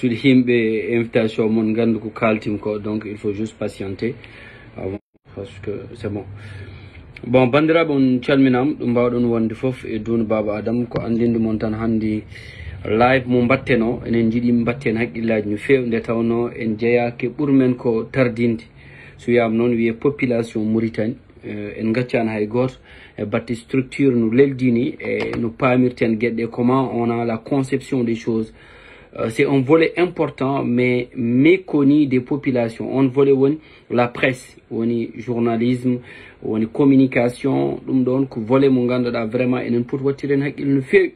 artude himɓe invitation mon gandu ko kaltim ko, donc il faut juste patienter avant, parce que c'est bon. Bon, bandiraɓe on calminam ɗum mbawɗon wonde foof e dunu baba Adam ko andinde mon tan handi live mo mbatten o enen jiiɗi mbatten haqqillaji no fewi nde tawno en jeeyake ɓurmen ko tardinde so wiyama noon wiye population Mauritanie en gaccani hay goto e batte structure no leldini e no pamirten gueɗe comment on a la conception des choses. C'est un volet important mais méconnu des populations. On volet woni la presse, woni journalisme, woni communication, ɗum ɗon ko volet mo ganduɗa vraiment enen poti wattiren haqqille no fewi.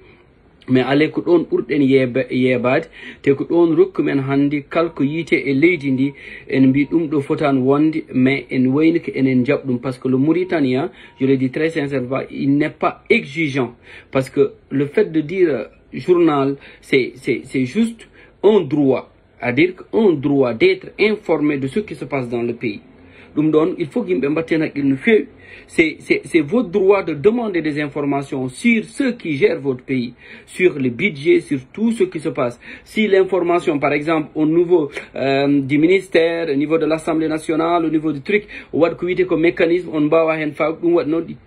Mais ale ko ɗon ɓurɗen yeebade te ko ɗon rokkumen handi kala ko yiite e leydi ndi en mbi ɗum ɗo fotani wonde, mais en wayni ko enen jaɓ ɗum par ce que le Mauritania, je le dis très sincèrement, il n'est pas exigeant, parce que le fait de dire journal c'est juste un droit, à dire un droit d'être informé de ce qui se passe dans le pays. Donc il faut qu'il c'est votre droit de demander des informations sur ceux qui gèrent votre pays, sur le budget, sur tout ce qui se passe. Si l'information, par exemple, au niveau du ministère, au niveau de l'Assemblée nationale, au niveau du truc, ou comme mécanisme, on va avoir un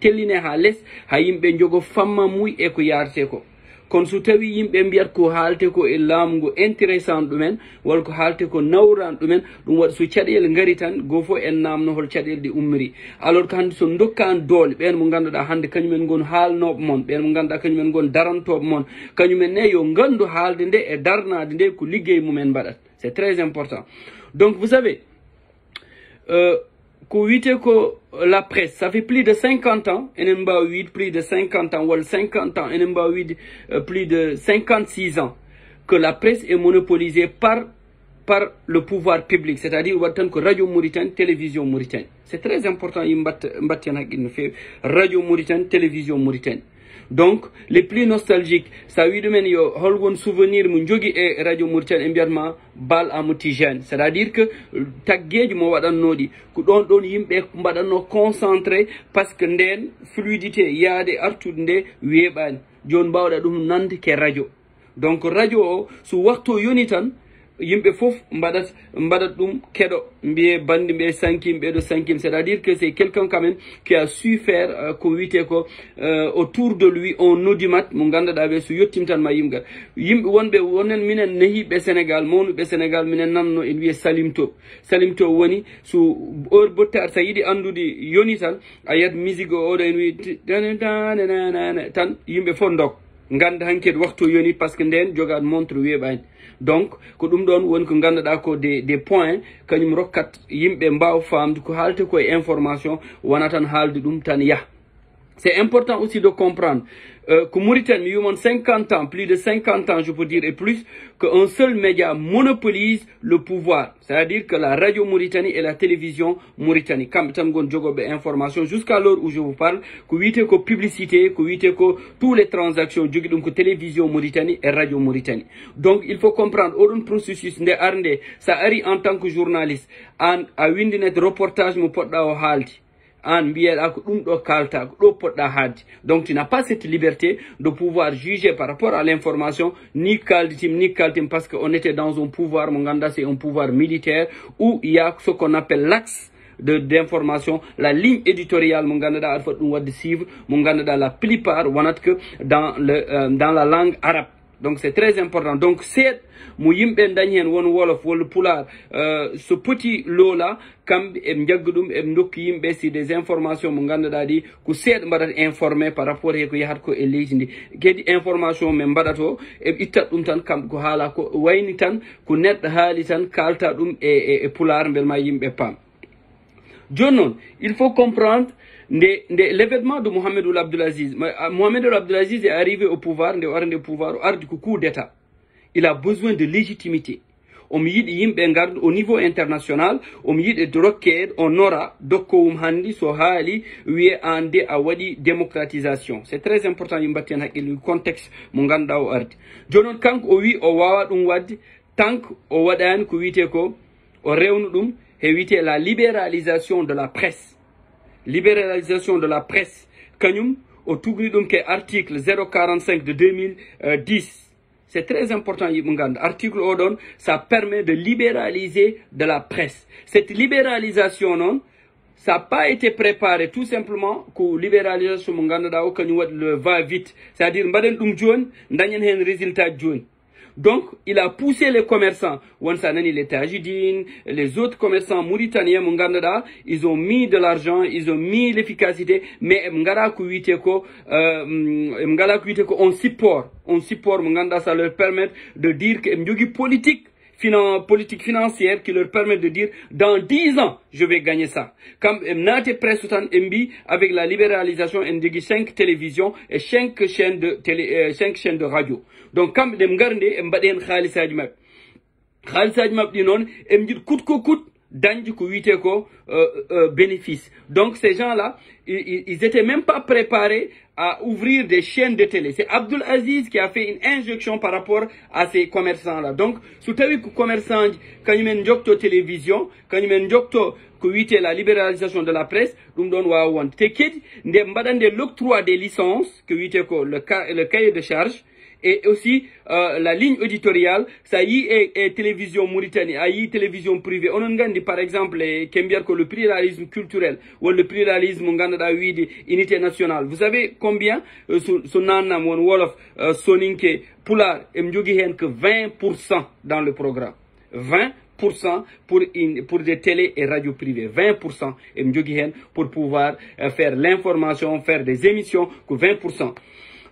telline ha les, ha yimɓe jogo famma muy e ko yarte ko. Kon so tawi yimɓe mbiyat ko haalte ko e laamu intéressant ɗumen walla ko haalte ko nawran ɗumen, ɗum waɗi so caɗele ngari tan goo fof en namno hol caɗele ɗe ummiri. Alors que hannde so dokkani doole ɓen mo ganduɗa hannde kañumen gon haalnoɓe mon, ɓen mo ganduɗa kañumen gon darantoɓe mon, kañumen ne yo gandu haalde nde e darnade nde ko liggey mumen mbaɗat. C'est très important. Donc vous savez, ko wite ko la presse, ça fait plus de 50 ans, enen mbawi wiide plus de 50 ans, wala 50 ans, enen mbawi wiide plus de 56 ans, que la presse est monopolisée par le pouvoir public, c'est-à-dire que Radio Mauritanie, Télévision Mauritanie. C'est très important, Radio Mauritanie, Télévision Mauritanie. Donc, les plus nostalgiques, ça veut dire yo holgon souvenir mun jogi e Radio Mauritanie immédiatement bal amotigène. C'est-à-dire que taggeji mo waɗannodi ko ɗon yimɓe mbaɗanno concentré parce que nden fluidité yaade artude nde weeɓani. Joni mbawɗa ɗum nande ke radio. Donc radio o so waktu yoni tan yimɓe fof mbaɗat ɗum keɗo mbiye bandi mbiye sankim ɓeɗo sankim, c'est-à-dire que c'est quelqu'un quand même qui a su faire ko wiyete ko autour de lui on audimat mo ganduɗa ɓe so yettim tan ma yimgal yimɓe wonɓe wonen minen nehiɓe Sénégal mawnuɓe Sénégal minen namno en wiye Salim To woni so heure bottar sa yiɗi andude yoni tan a yiyat musique o oɗo en wi tan yimɓe fof dok ganda hankkadi waktu yoni par ce que nden jogaɗo montre weeɓani. Donc ko ɗum ɗon woni ko ganduɗa ko des points kañum rokkat yimɓe mbawa famde ko haalte koye information wona tan haalde ɗum tan yah. C'est important aussi de comprendre que Mauritanie, 50 ans, plus de 50 ans, je peux dire, et plus, qu'un seul média monopolise le pouvoir. C'est-à-dire que la radio Mauritanie et la télévision Mauritanie. Quand on joue information, jusqu'à l'heure où je vous parle, que publicité, que toutes les transactions, donc télévision Mauritanie et radio Mauritanie. Donc, il faut comprendre, au processus de Arnde, ça arrive en tant que journaliste, à Windinet reportage, mon pote au halti. Donc tu n'as pas cette liberté de pouvoir juger par rapport à l'information ni kaltim parce qu'on était dans un pouvoir, Monganda c'est un pouvoir militaire où il y a ce qu'on appelle l'axe d'information, la ligne éditoriale Monganda alpha de suivre Monganda la plupart dans la langue arabe. Donc c'est très important. Donc c'est mu yimɓe dañi hen won wolof walla pular ce petit lot là kamɓe eɓe jagga ɗum eɓe dokki yimɓe si des informations mo ganduɗa ɗi ko seeɗa mbaɗata informé par rapport e ko yahata ko e leydi ndi kadi information men mbaɗata o eɓe ittat ɗum tan kamɓe ko haala ko wayni tan ko neɗɗo haali tan kalta ɗum e pular bel ma yimɓe paam. Joni noon il faut comprendre l'événement de Mohamed Ould Abdelaziz. Mohamed Ould Abdelaziz est arrivé au pouvoir, ardi ko coup d'état. Il a besoin de légitimité. On yiɗi yimɓe garde au niveau international, on yiɗi rokkede on ora dokkowum handi so haali wiye an de a waɗi démocratisation. C'est très important yimɓe batten haqqille contexte mo ganduɗa o ardi. Joni noon kanko o wi o wawa ɗum wadde tant que o waɗani ko wiyete ko o rewnu ɗum e wiyete la libéralisation de la presse. Libéralisation de la presse kañum o tugni ɗum ke article 045 de 2010. c'est très important. Article Odon, ça permet de libéraliser de la presse. Cette libéralisation, non, ça n'a pas été préparé tout simplement pour libéralisation le va-vite. C'est-à-dire, un résultat jaune. Donc, il a poussé les commerçants, les Tajidines, les autres commerçants mauritaniens, ils ont mis de l'argent, ils ont mis l'efficacité, mais on support, ça leur permet de dire que politique financière qui leur permet de dire dans 10 ans je vais gagner ça. Comme Nate Pressutan MB avec la libéralisation de 5 télévisions et 5 chaînes de radio. Donc comme dem garnde mbaden khalisaji mab. Khalisaji mab di non mjid coûte danji ko wité ko bénéfice. Donc ces gens-là ils étaient même pas préparés à ouvrir des chaînes de télé. C'est Abdul Aziz qui a fait une injection par rapport à ces commerçants-là. Donc, sous tawi ko commerçant quand ils jokto télévision, quand ils jokto ko wité la libéralisation de la presse, dum don wa won te kedi nde mbadande l'octroi des licences que wité ko le cahier de charge et aussi la ligne éditoriale, ça y est télévision Mauritanie, y télévision privée. On dit par exemple que le pluralisme culturel ou le pluralisme unité nationale. Vous savez combien son nanam won wolof soninke pular mjogi hen que 20% dans le programme. 20% pour des télé et radios privées. 20% et mjogi pour pouvoir faire l'information, faire des émissions que 20%.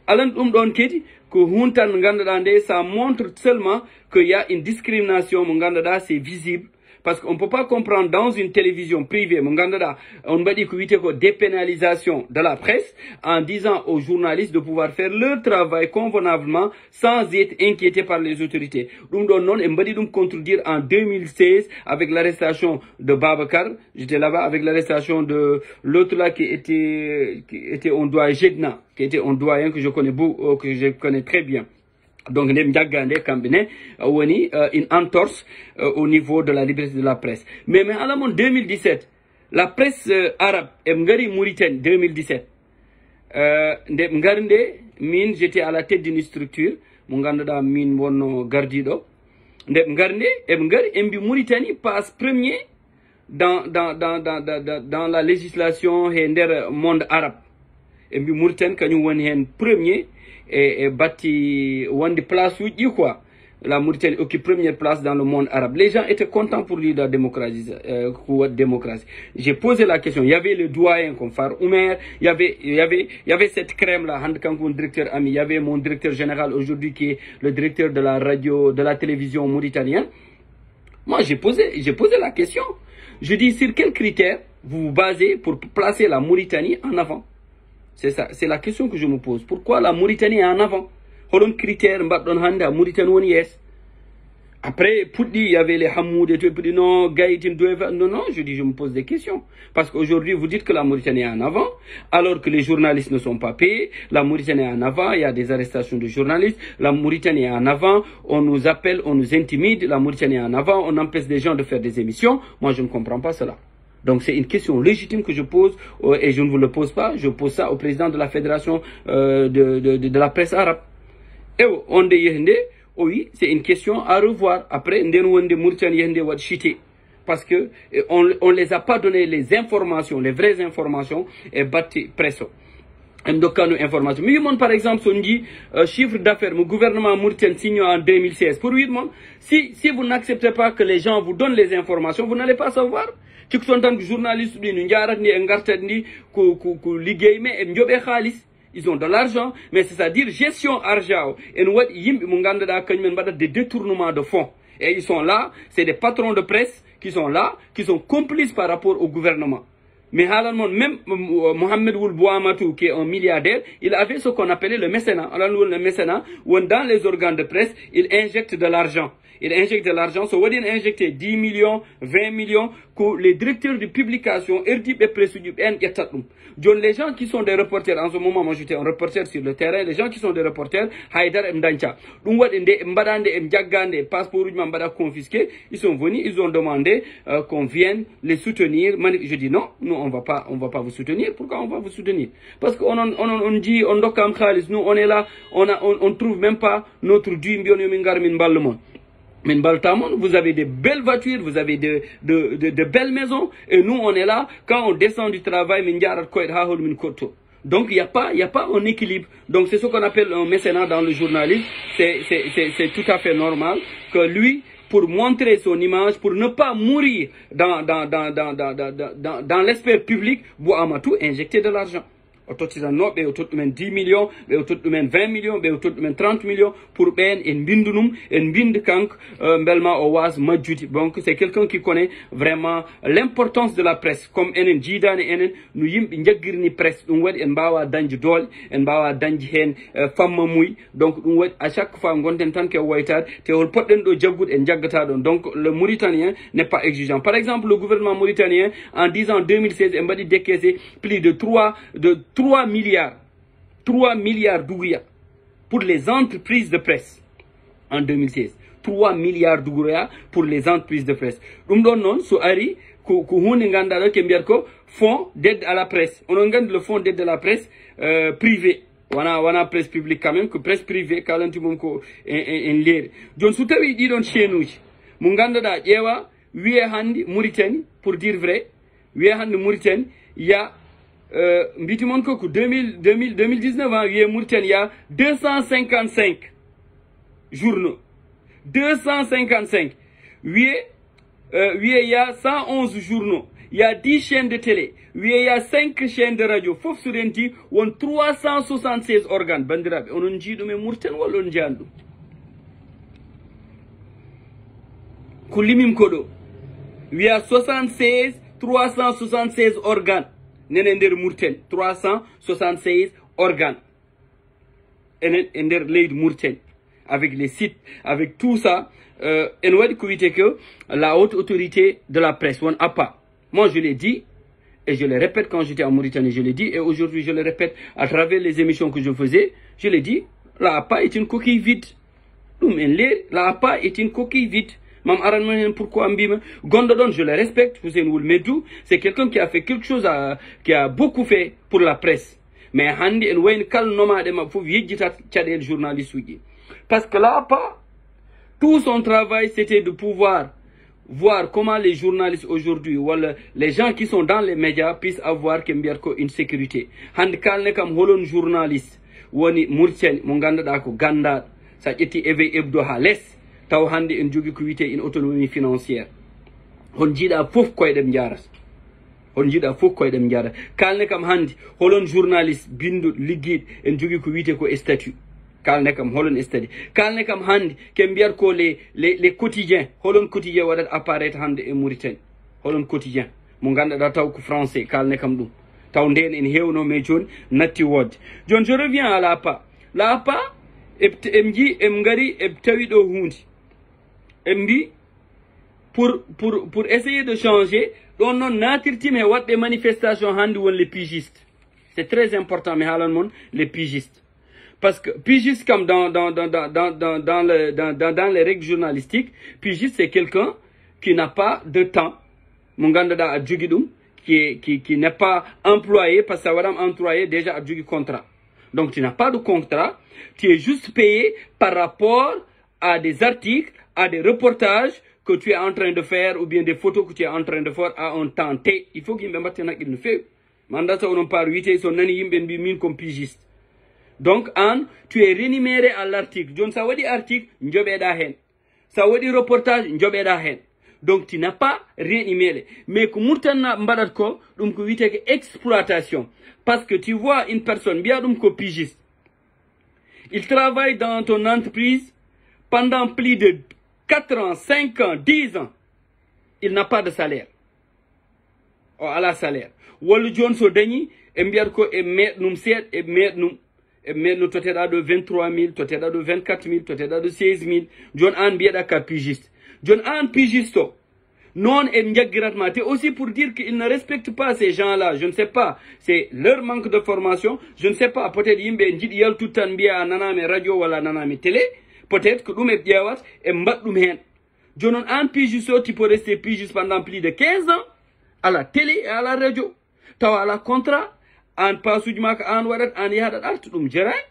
Alan kedi que huntan ngandada ça montre seulement qu'il y a une discrimination ngandada c'est visible parce qu'on peut pas comprendre dans une télévision privée ngandada on va dire que dépénalisation de la presse en disant aux journalistes de pouvoir faire leur travail convenablement sans être inquiétés par les autorités. Donc non on va dire contredire en 2016 avec l'arrestation de Babakar, j'étais là-bas avec l'arrestation de l'autre là qui était on doit Jedna, qui était un doyen que je connais très bien. Donc, une entorse au niveau de la liberté de la presse. Mais à la 2017, la presse arabe, Mgari Mauritanie 2017, j'étais à la tête d'une structure, Gardido, Mgari Mauritanie passe premier dans la législation du monde arabe. Mbi Mauritanie kanyum premier et bâti one de place où quoi la Mauritanie occupe première place dans le monde arabe. Les gens étaient contents pour lui de la démocratie. J'ai posé la question. Il y avait le doyen comme Far Oumer, il y avait cette crème là, directeur ami, il y avait mon directeur général aujourd'hui qui est le directeur de la radio, de la télévision mauritanienne. Moi j'ai posé la question. Je dis sur quels critères vous vous basez pour placer la Mauritanie en avant? C'est ça, c'est la question que je me pose. Pourquoi la Mauritanie est en avant? Holon critère mbadon handa Mauritanie woni yes. Après Pouddi, il y avait les Hamoud et tout, non, Gaïtin non, je dis je me pose des questions parce qu'aujourd'hui vous dites que la Mauritanie est en avant alors que les journalistes ne sont pas payés, la Mauritanie est en avant, il y a des arrestations de journalistes, la Mauritanie est en avant, on nous appelle, on nous intimide, la Mauritanie est en avant, on empêche des gens de faire des émissions. Moi je ne comprends pas cela. Donc c'est une question légitime que je pose et je ne vous le pose pas, je pose ça au président de la fédération de la presse arabe. Et on dit, oui, c'est une question à revoir. Après, parce que on les a pas donné les informations, les vraies informations et bâti presso. Information. Mais par exemple, on dit chiffre d'affaires, le gouvernement mauritanien signe en 2016. Pour 8 mois, si vous n'acceptez pas que les gens vous donnent les informations, vous n'allez pas savoir. Tu sont tant que journalistes, ils ont de l'argent, mais c'est-à-dire gestion argent. Et nous des détournements de fonds. Et ils sont là, c'est des patrons de presse qui sont là, qui sont complices par rapport au gouvernement. Mais même Mohamed Ould Bouamatou, qui est un milliardaire, il avait ce qu'on appelait le mécénat. Alors le mécénat, où dans les organes de presse, il injecte de l'argent. il injecte de l'argent, so wadi injecté 10 millions, 20 millions, que les directeurs de publication, RDP les gens qui sont des reporters, en ce moment, moi j'étais un reporter sur le terrain, les gens qui sont des reporters, Haïdar Mdancha, passeport confisqué, ils sont venus, ils ont demandé qu'on vienne les soutenir. Je dis non, nous on va pas vous soutenir. Pourquoi on va vous soutenir? Parce qu'on dit, nous on est là, on trouve même pas notre dû. Vous avez des belles voitures, vous avez de belles maisons, et nous on est là, quand on descend du travail, donc il n'y a pas un équilibre. Donc c'est ce qu'on appelle un mécénat dans le journalisme. C'est tout à fait normal que lui, pour montrer son image, pour ne pas mourir dans l'espace public, Bouamatou injecter de l'argent. Au 10 millions, au 20 millions, au 30 millions pour ben en bindunum, en bind kank, belma owas majouti. Donc c'est quelqu'un qui connaît vraiment l'importance de la presse. Comme enen jidane enen, nous yim njagirni presse, nous wad en bawa danj dol, en bawa danj hen famma muy. Donc nous wad à chaque fois ngonten tan ke woytad, te hol podden do jaggoud en jaggata don. Donc le Mauritanien n'est pas exigeant. Par exemple, le gouvernement mauritanien en disant 2016 en badi décaissé plus de 3 milliards d'ouïas pour les entreprises de presse en 2016. 3 milliards d'ouïas pour les entreprises de presse. Non, so ari, fonds d'aide à la presse. On regarde le fonds d'aide à la presse privée. Wana presse publique quand même, que presse privée, kalanti monko en l'air. John Soutawi dit dans chez nous, Munganda da Ewa, Handi, Mauritanie, pour dire vrai, Handi Mauritanie, il y a 2019, il y a 255 journaux. 255. Il y a 111 journaux. Il y a 10 chaînes de télé. Il y a 5 chaînes de radio. Fof surenti, on 376 organes. Bandirabe, on dit de Mourten ou on dit andou. Koulimim kodo. Il y a 376 organes. Nenender Mourten, 376 organes. Ender Leid Mourten. Avec les sites, avec tout ça, et nous que la haute autorité de la presse, on n'a pas. Moi, je l'ai dit, et je le répète quand j'étais en Mauritanie, je l'ai dit, et aujourd'hui, je le répète à travers les émissions que je faisais, je l'ai dit, la APA est une coquille vide. La APA est une coquille vide. Pourquoi Gondodon, je le respecte, c'est quelqu'un qui a fait quelque chose, qui a beaucoup fait pour la presse. Mais Handi en Wayne Kal Nomade faut le journaliste. Parce que là, tout son travail, c'était de pouvoir voir comment les journalistes aujourd'hui, ou les gens qui sont dans les médias, puissent avoir une sécurité. Handi Kal ne kam holon journaliste, woni Mourtien, mon ganda dako ganda, ça était éveillé hebdo hales. Taw hande en jogi ko wite une autonomie financière. On jiida fof koydem jaras. On jiida fof koydem jaras. Kalne kam hande holon journaliste bindu liggid en jogi ko wite ko statut. Kalne kam holon statut. Kalne kam hande kem biar ko les quotidiens. Holon quotidien wadat apparaître hande e Mauritanie. Holon quotidien. Mo ganduɗa taw ko français kalne kam ɗum. Taw nden en hewno me joni natti wodde. Joni je reviens à l'APA. L'APA em ngari e tawi ɗo hunde. Pour essayer de changer, on a des manifestations les pigistes. C'est très important, mais les pigistes. Parce que pigiste, comme dans les règles journalistiques, pigiste, c'est quelqu'un qui n'a pas de temps. Munganda a qui n'est pas employé, parce que ça va employé déjà à du contrat. Donc tu n'as pas de contrat, tu es juste payé par rapport à des articles, à des reportages que tu es en train de faire ou bien des photos que tu es en train de faire à un temps T. Il faut qu'il me mette il le fait. Mandat on par 8 et son nani yimben bi min comme pigiste. Donc tu es rémunéré à l'article. Donc ça veut dire article njobeda hen. Ça veut dire reportage njobeda hen. Donc tu n'as pas rémunéré. Mais que murtana mbadat ko dum ko wite exploitation parce que tu vois une personne bien dum ko pigiste. Il travaille dans ton entreprise pendant plus de 4 ans, 5 ans, 10 ans, il n'a pas de salaire. Oh, à la salaire. Wolu John so dañi e mbiyat ko e med num seed e med num mais no toteɗa ɗo 23 000 toteɗa ɗo 24 000 toteɗa ɗo 16 000 joni an mbiyeɗa ka pigiste joni an pigiste o non et jaggiratma te aussi pour dire qu'ils ne respectent pas ces gens-là. Je ne sais pas, c'est leur manque de formation. Je ne sais pas, peut-être yimɓe jiɗi yaltude tan mbiya nanami radio walla nanami télé. Peut-être que ɗum e ƴewat e mbaɗ ɗum hen. Jonon an pigiste o tu peux rester pigiste pendant plus de 15 ans à la télé et à la radio. Tawa ala contrat an pasuji ma ko an waɗat an yahaɗat arta ɗum jarani.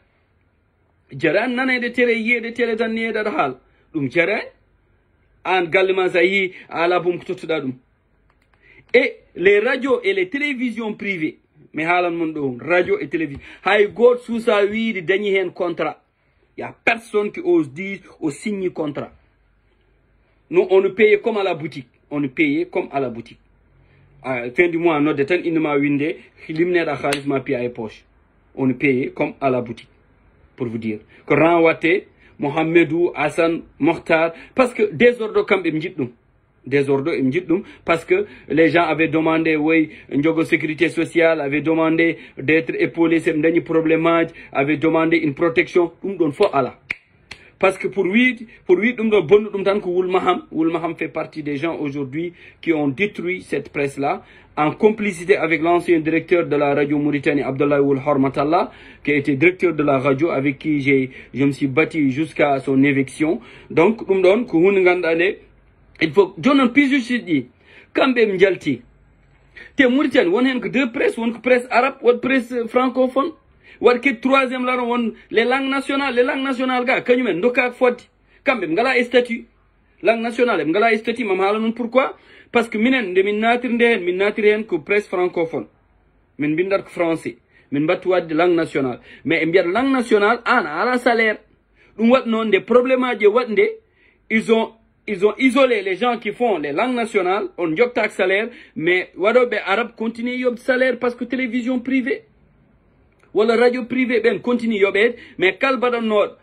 Jarani nanede télé yiyede télé tan niyeɗaɗa haal ɗum jarani. En gallement ça y à la bombe et les radios et les télévisions privées mais halan mon radio et télévision hay god sous ça oui de dernier un contrat il y a personne qui ose dire ou signe contrat. Nous on nous paye comme à la boutique, on nous paye comme à la boutique. À fin du mois notre détente il m'a windé limné da khalis ma pied à poche, on nous paye comme à la boutique pour vous dire que Ranwate Mohamedou, Hassan, Mokhtar, parce que désordre comme désordre parce que les gens avaient demandé, oui, une sécurité sociale, avaient demandé d'être épaulés, c'est un problème, avaient demandé une protection, faut Allah. Parce que pour lui, Woulmaham fait partie des gens aujourd'hui qui ont détruit cette presse-là, en complicité avec l'ancien directeur de la radio Mauritanie, Abdallah Ould Hormatallah, qui a été directeur de la radio, avec qui je me suis battu jusqu'à son éviction. Donc, il faut, John Pijuchi dit, Kambe Mdjalti, te Mauritanie, on a que deux presses, une presse arabe, une presse francophone. War ke troisième là on les langues nationales ga kanyumen ndoka foti kambe ngala statut langue nationale ngala statut mam hala non pourquoi parce que minen de min natir hen ko presse francophone min bindat ko français min battu wadde langue nationale mais e biat langue nationale ana ala salaire dum wat non des problèmes je wadde ils ont isolé les gens qui font les langues nationales on joktak salaire mais wadobe arabe continue yob salaire parce que télévision privée wala radio privé ben continue yobed mais kal badanno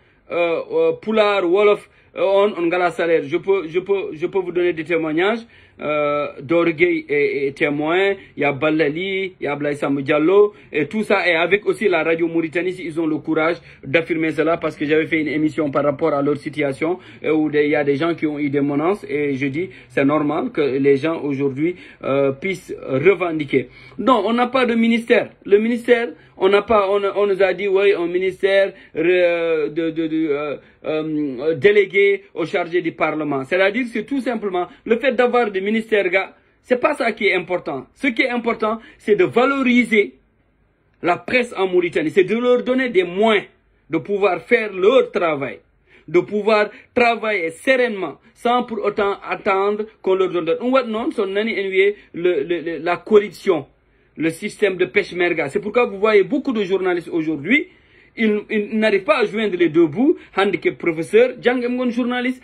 pular wolof on gala salaire je peux vous donner des témoignages Dorgueil est témoin, il y a Balali, il y a Ablaye Sam Diallo et tout ça, et avec aussi la radio Mauritanie, ils ont le courage d'affirmer cela, parce que j'avais fait une émission par rapport à leur situation où il y a des gens qui ont eu des menaces, et je dis c'est normal que les gens aujourd'hui puissent revendiquer. Non, on n'a pas de ministère. Le ministère, on n'a pas, on nous a dit oui, un ministère délégué au chargé du Parlement. C'est-à-dire c'est tout simplement le fait d'avoir des ministères, gars, c'est pas ça qui est important. Ce qui est important, c'est de valoriser la presse en Mauritanie. C'est de leur donner des moyens de pouvoir faire leur travail, de pouvoir travailler sereinement, sans pour autant attendre qu'on leur donne. Non, la corruption, le système de pêche-merga. C'est pourquoi vous voyez beaucoup de journalistes aujourd'hui, ils n'arrivent pas à joindre les deux bouts. Handicap professeur, jangem journaliste,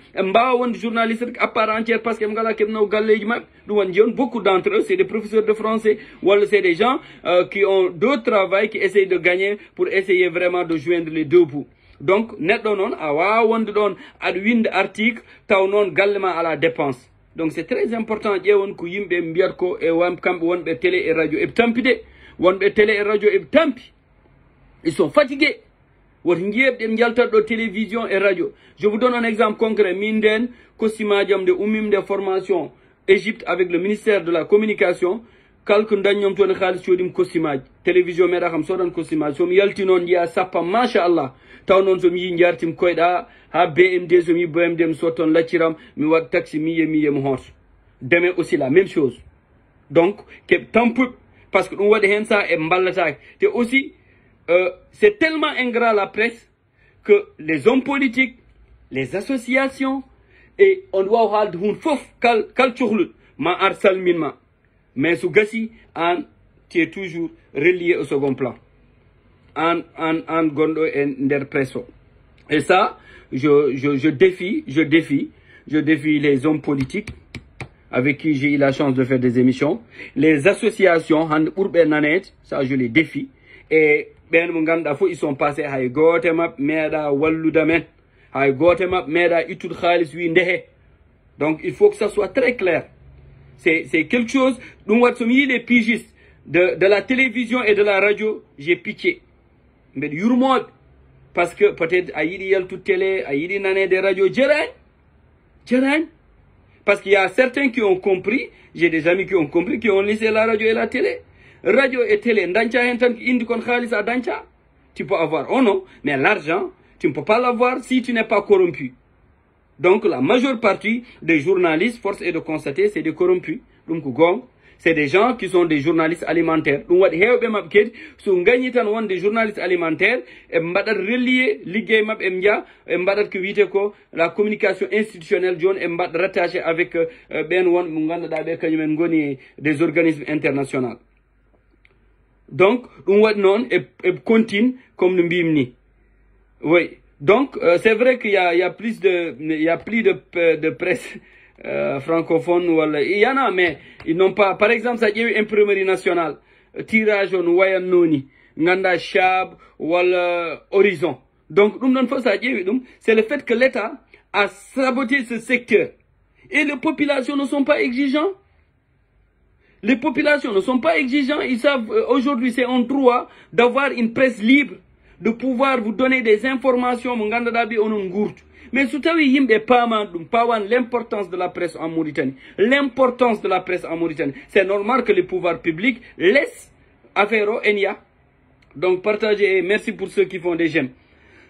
journaliste à part entière parce que beaucoup d'entre eux c'est des professeurs de français, ou c'est des gens qui ont d'autres travail, qui essayent de gagner pour essayer vraiment de joindre les deux bouts. Donc, net non, à wind article, taw non gallement à la dépense. Donc c'est très important que yimbe mbiarko e wonbe télé et radio e tampide, wonbe télé et radio e tampi. Ils sont fatigués. Télévision et radio. Je vous donne un exemple concret. Minden, Kosima Diam de Oumim de formation Égypte avec le ministère de la communication. Kalkun Danyom Tone Khalis Chodim Kosima. Télévision Meraham Sodan Kosima. Som Yaltinon Dia Sapa, Masha'Allah. Taunon Somi Yartim Koida, ha BMD Somi BMD Soton Lachiram, Miwak Taxi Miye Mohors. Demain aussi la même chose. Donc, tant peu, parce que nous voit des hensa et mbalatak. C'est aussi, c'est tellement ingrat la presse que les hommes politiques, les associations, et on doit avoir un fof kal tchourlut, ma arsal minma. Mais sous gassi, tu es toujours relié au second plan. En gondo et der presso. Et ça, je défie les hommes politiques avec qui j'ai eu la chance de faire des émissions, les associations, ça je les défie. Et ben munganda fo ils sont passés hay gote map meda walluda men hay gote map meda itud khalis wi ndehe. Donc il faut que ça soit très clair. C'est quelque chose dont les pigistes de la télévision et de la radio, j'ai pitié. mbeɗa yurmoɓe parce que peut-être a yiɗi yaltude télé a yiɗi nanede radio jarani parce qu'il y a certains qui ont compris, j'ai des amis qui ont compris, qui ont laissé la radio et la télé. Radio et télé danca hen tan indi kon khalis a danca, tu peux avoir oh non, mais l'argent tu ne peux pas l'avoir si tu n'es pas corrompu. Donc la majeure partie des journalistes, force est de constater, c'est des corrompus. Donc c'est des gens qui sont des journalistes alimentaires. Donc what hewbe mab kedi so gagni tan won des journalistes alimentaires e mbadat relier liggey mab e mdia e mbadat ko wiite ko la communication institutionnelle joni e mbad rattaché avec ben won mo ganduda be kanyumen goni des organismes internationaux. Donc dum wat non et continue comme nous bimni. Oui. Donc c'est vrai qu'il y a plus de presse francophone wala il y en a mais ils n'ont pas par exemple ça ƴeewi imprimerie nationale tirage on wayan noni nganda Chab wala Horizon. Donc dum non fo ça ƴeewi dum c'est le fait que l'État a saboté ce secteur et les populations ne sont pas exigeants. Les populations ne sont pas exigeants, ils savent aujourd'hui c'est un droit d'avoir une presse libre, de pouvoir vous donner des informations mo ganduɗa ɓe onon gurtu. Mais si tawi yimɓe pawan l'importance de la presse en Mauritanie, l'importance de la presse en Mauritanie, c'est normal que les pouvoirs publics laissent affaire au Enya. Donc partagez et merci pour ceux qui font des j'aime.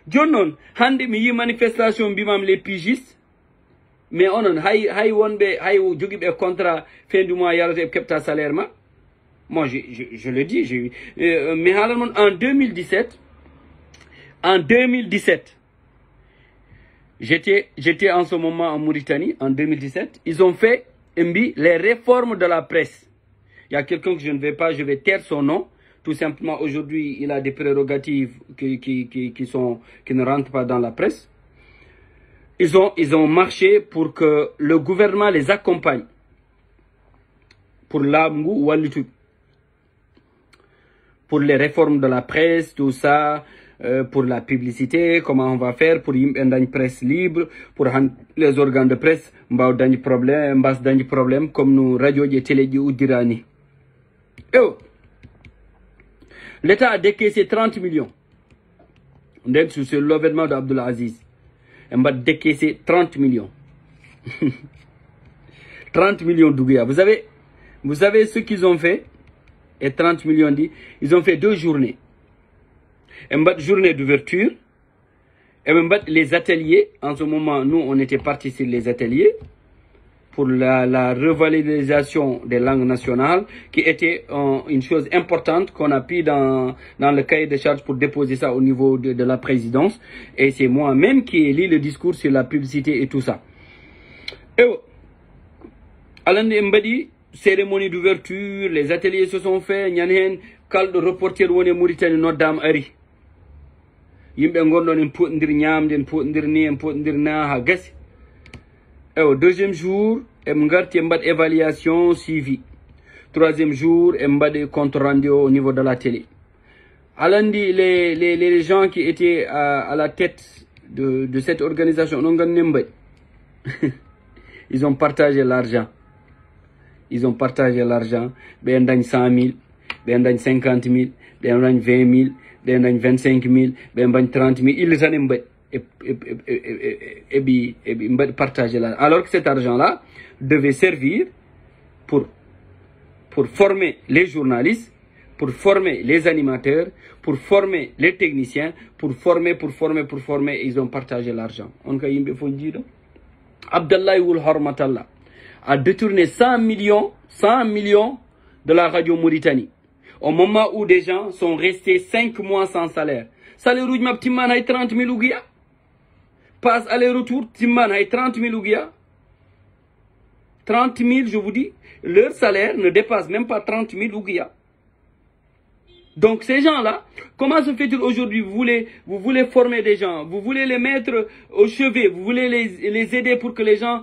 Jonnon hande mi yi manifestation bimam les pigistes, mais onon hay wonɓe hay joguiɓe contrat fin du mois yarate kepta salaire ma. Moi je le dis, mais en 2017 j'étais en ce moment en Mauritanie, en 2017. Ils ont fait les réformes de la presse. Il y a quelqu'un que je vais taire son nom. Tout simplement, aujourd'hui, il a des prérogatives qui ne rentrent pas dans la presse. Ils ont marché pour que le gouvernement les accompagne. Pour l'Amgou ou Alitou. Pour les réformes de la presse, tout ça. Pour la publicité, comment on va faire pour une presse libre, pour les organes de presse, problème comme nous radio et télé ou dirani. L'État a décaissé 30 millions. C'est l'avènement d'Abdelaziz. On va décaisser 30 millions. 30 millions d'Ouguia. Vous savez ce qu'ils ont fait? Et 30 millions dit, ils ont fait 2 journées. Une journée d'ouverture, et les ateliers. En ce moment, nous, on était partis sur les ateliers pour la revalorisation des langues nationales, qui était une chose importante qu'on a pris dans le cahier de charges pour déposer ça au niveau de la présidence. Et c'est moi-même qui ai lu le discours sur la publicité et tout ça. Et à l'année, cérémonie d'ouverture, les ateliers se sont faits, Nyanhen, kal de reporter woni Mauritanie noddam ari. Yimɓe gonɗon en poɗodir ñamde en poɗodir ni en poɗodir na ha gasi. Au deuxième jour em garti en mbaɗ évaluation suivi. Troisième jour em mbaɗe compte rendu au niveau de la télé. Alandi les gens qui étaient à la tête de cette organisation ils ont partagé l'argent. Ils ont partagé l'argent. Ben dañ 100 000, ben dañ 50 000, ben dañ 20 000, ben dañ 25 000, ben dañ 30 000. Ils les ont partagé l'argent. Alors que cet argent-là devait servir pour former les journalistes, pour former les animateurs, pour former les techniciens, pour former. Ils ont partagé l'argent. On a yimbe fondido. Abdallah Ould Hormatallah a détourné 100 millions de la radio Mauritanie. Au moment où des gens sont restés 5 mois sans salaire. Salaire Roujmab Timman a 30 000 ouguia. Passe aller-retour, Timman a 30 000 ouguia. 30 000, je vous dis, leur salaire ne dépasse même pas 30 000 ouguia. Donc ces gens-là, comment se fait-il aujourd'hui? Vous voulez former des gens, vous voulez les mettre au chevet, vous voulez les aider pour que les gens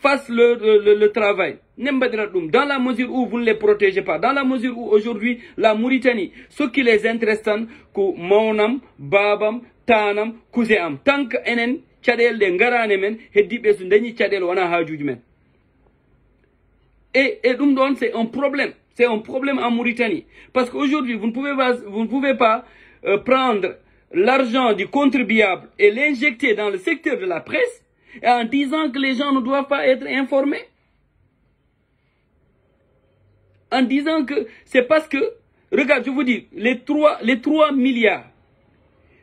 fassent le travail. Dans la mesure où vous ne les protégez pas, dans la mesure où aujourd'hui la Mauritanie, ce qui les intéresse, c'est que Maunam, Babam, Tanam, Kouzeam, tant que enen tchadel de ngarane men, heddibe su ndeni tchadel wana hajuj men. Et c'est un problème. C'est un problème en Mauritanie. Parce qu'aujourd'hui, vous ne pouvez pas prendre l'argent du contribuable et l'injecter dans le secteur de la presse et en disant que les gens ne doivent pas être informés. En disant que c'est parce que, regarde, je vous dis, les 3 milliards,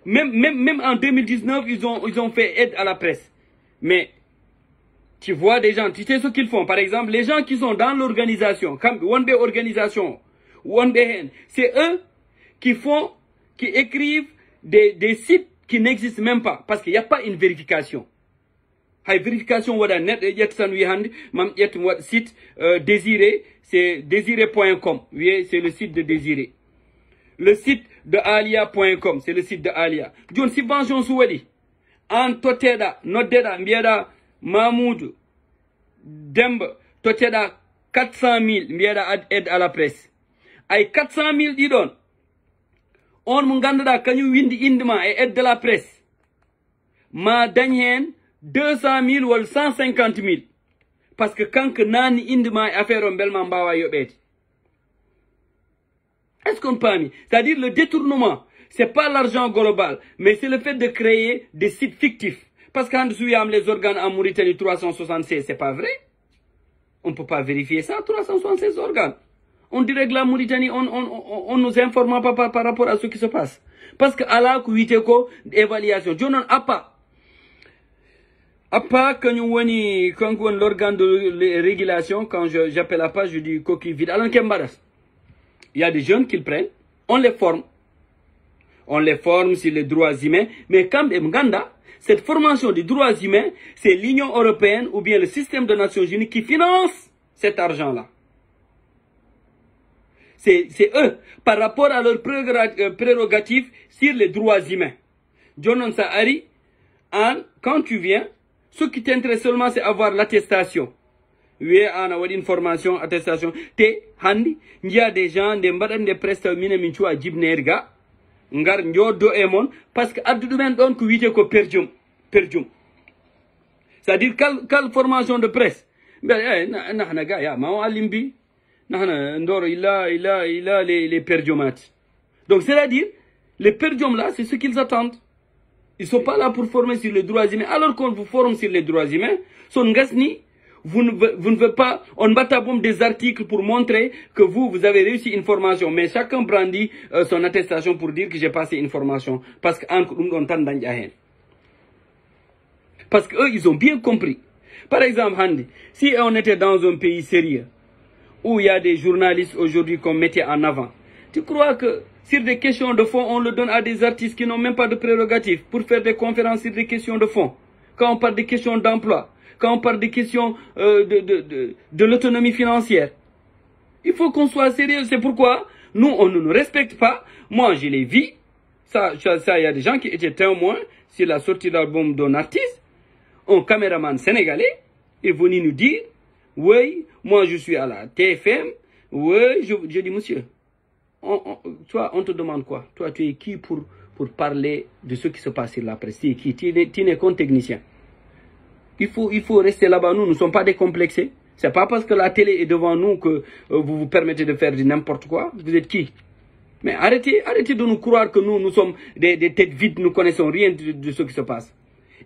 même en 2019, ils ont fait aide à la presse. Mais tu vois des gens, tu sais ce qu'ils font. Par exemple, les gens qui sont dans l'organisation, comme One Day Organisation, One Day Hand, c'est eux qui écrivent des sites qui n'existent même pas. Parce qu'il n'y a pas une vérification. La vérification, site Désiré, c'est désiré.com. Oui, c'est le site de Désiré. Le site de alia.com, c'est le site de Alia. John subvention souwali. En toteda, nodeda, mbieda, Mahmoud, Demba, toteda 400 000, mbieda aide à la presse. Ay 400 000 didon. On mungandada kanyu windi indima et aide de la presse. Ma danyen 200 000 ou 150 000. Parce que quand que nani indima affaire on belman bawa yobeti. Est-ce qu'on peut mis? C'est-à-dire le détournement, c'est pas l'argent global, mais c'est le fait de créer des sites fictifs. Parce qu'en dessous, il y a les organes en Mauritanie 376, c'est pas vrai? On ne peut pas vérifier ça, 376 organes. On dirait que la Mauritanie, on nous informe pas par rapport à ce qui se passe. Parce que Allah, kuiteko, évaluation. Je n'en ai pas. Quand l'organe de régulation, quand j'appelle à pas, je dis coquille vide. Alors, il y a des jeunes qui le prennent, on les forme. On les forme sur les droits humains. Mais quand Mganda, cette formation des droits humains, c'est l'Union européenne ou bien le système des Nations Unies qui finance cet argent-là. C'est eux, par rapport à leurs prérogatives sur les droits humains. Jonon Sahari, quand tu viens, ce qui t'intéresse seulement, c'est avoir l'attestation. Oui, on a une formation, attestation. Te, handi, il y a des gens, des mbadan de presta mine minchu a jibnerga, ngar njodo emon, parce que addu men don ku wite ko perjum. C'est-à-dire, quelle formation de presse? Ben, nahna ga, ya, ma alimbi, nahna, ndoro, il a les perjumats. Donc, c'est-à-dire, les perjums là, c'est ce qu'ils attendent. Ils sont pas là pour former sur les droits humains. Alors qu'on vous forme sur les droits humains, son ngasni, vous ne veut pas, on bataboum des articles pour montrer que vous avez réussi une formation. Mais chacun brandit son attestation pour dire que j'ai passé une formation. Parce qu'eux, ils ont bien compris. Par exemple, Handi, si on était dans un pays sérieux, où il y a des journalistes aujourd'hui qu'on mettait en avant, tu crois que sur des questions de fond, on le donne à des artistes qui n'ont même pas de prérogatives pour faire des conférences sur des questions de fond? Quand on parle des questions d'emploi, quand on parle des questions de l'autonomie financière, il faut qu'on soit sérieux. C'est pourquoi nous, on ne nous respecte pas. Moi, je l'ai vu. Ça, il y a des gens qui étaient témoins sur la sortie d'album d'un artiste. Un caméraman sénégalais est venu nous dire, oui, moi je suis à la TFM. Oui, je dis, monsieur, toi, on te demande quoi? Toi, tu es qui pour parler de ce qui se passe sur la presse? Tu es qui? Tu n'es qu'un technicien. Il faut rester là-bas. Nous ne sommes pas décomplexés. C'est pas parce que la télé est devant nous que vous vous permettez de faire n'importe quoi. Vous êtes qui? Mais arrêtez de nous croire que nous sommes des têtes vides, nous connaissons rien de ce qui se passe.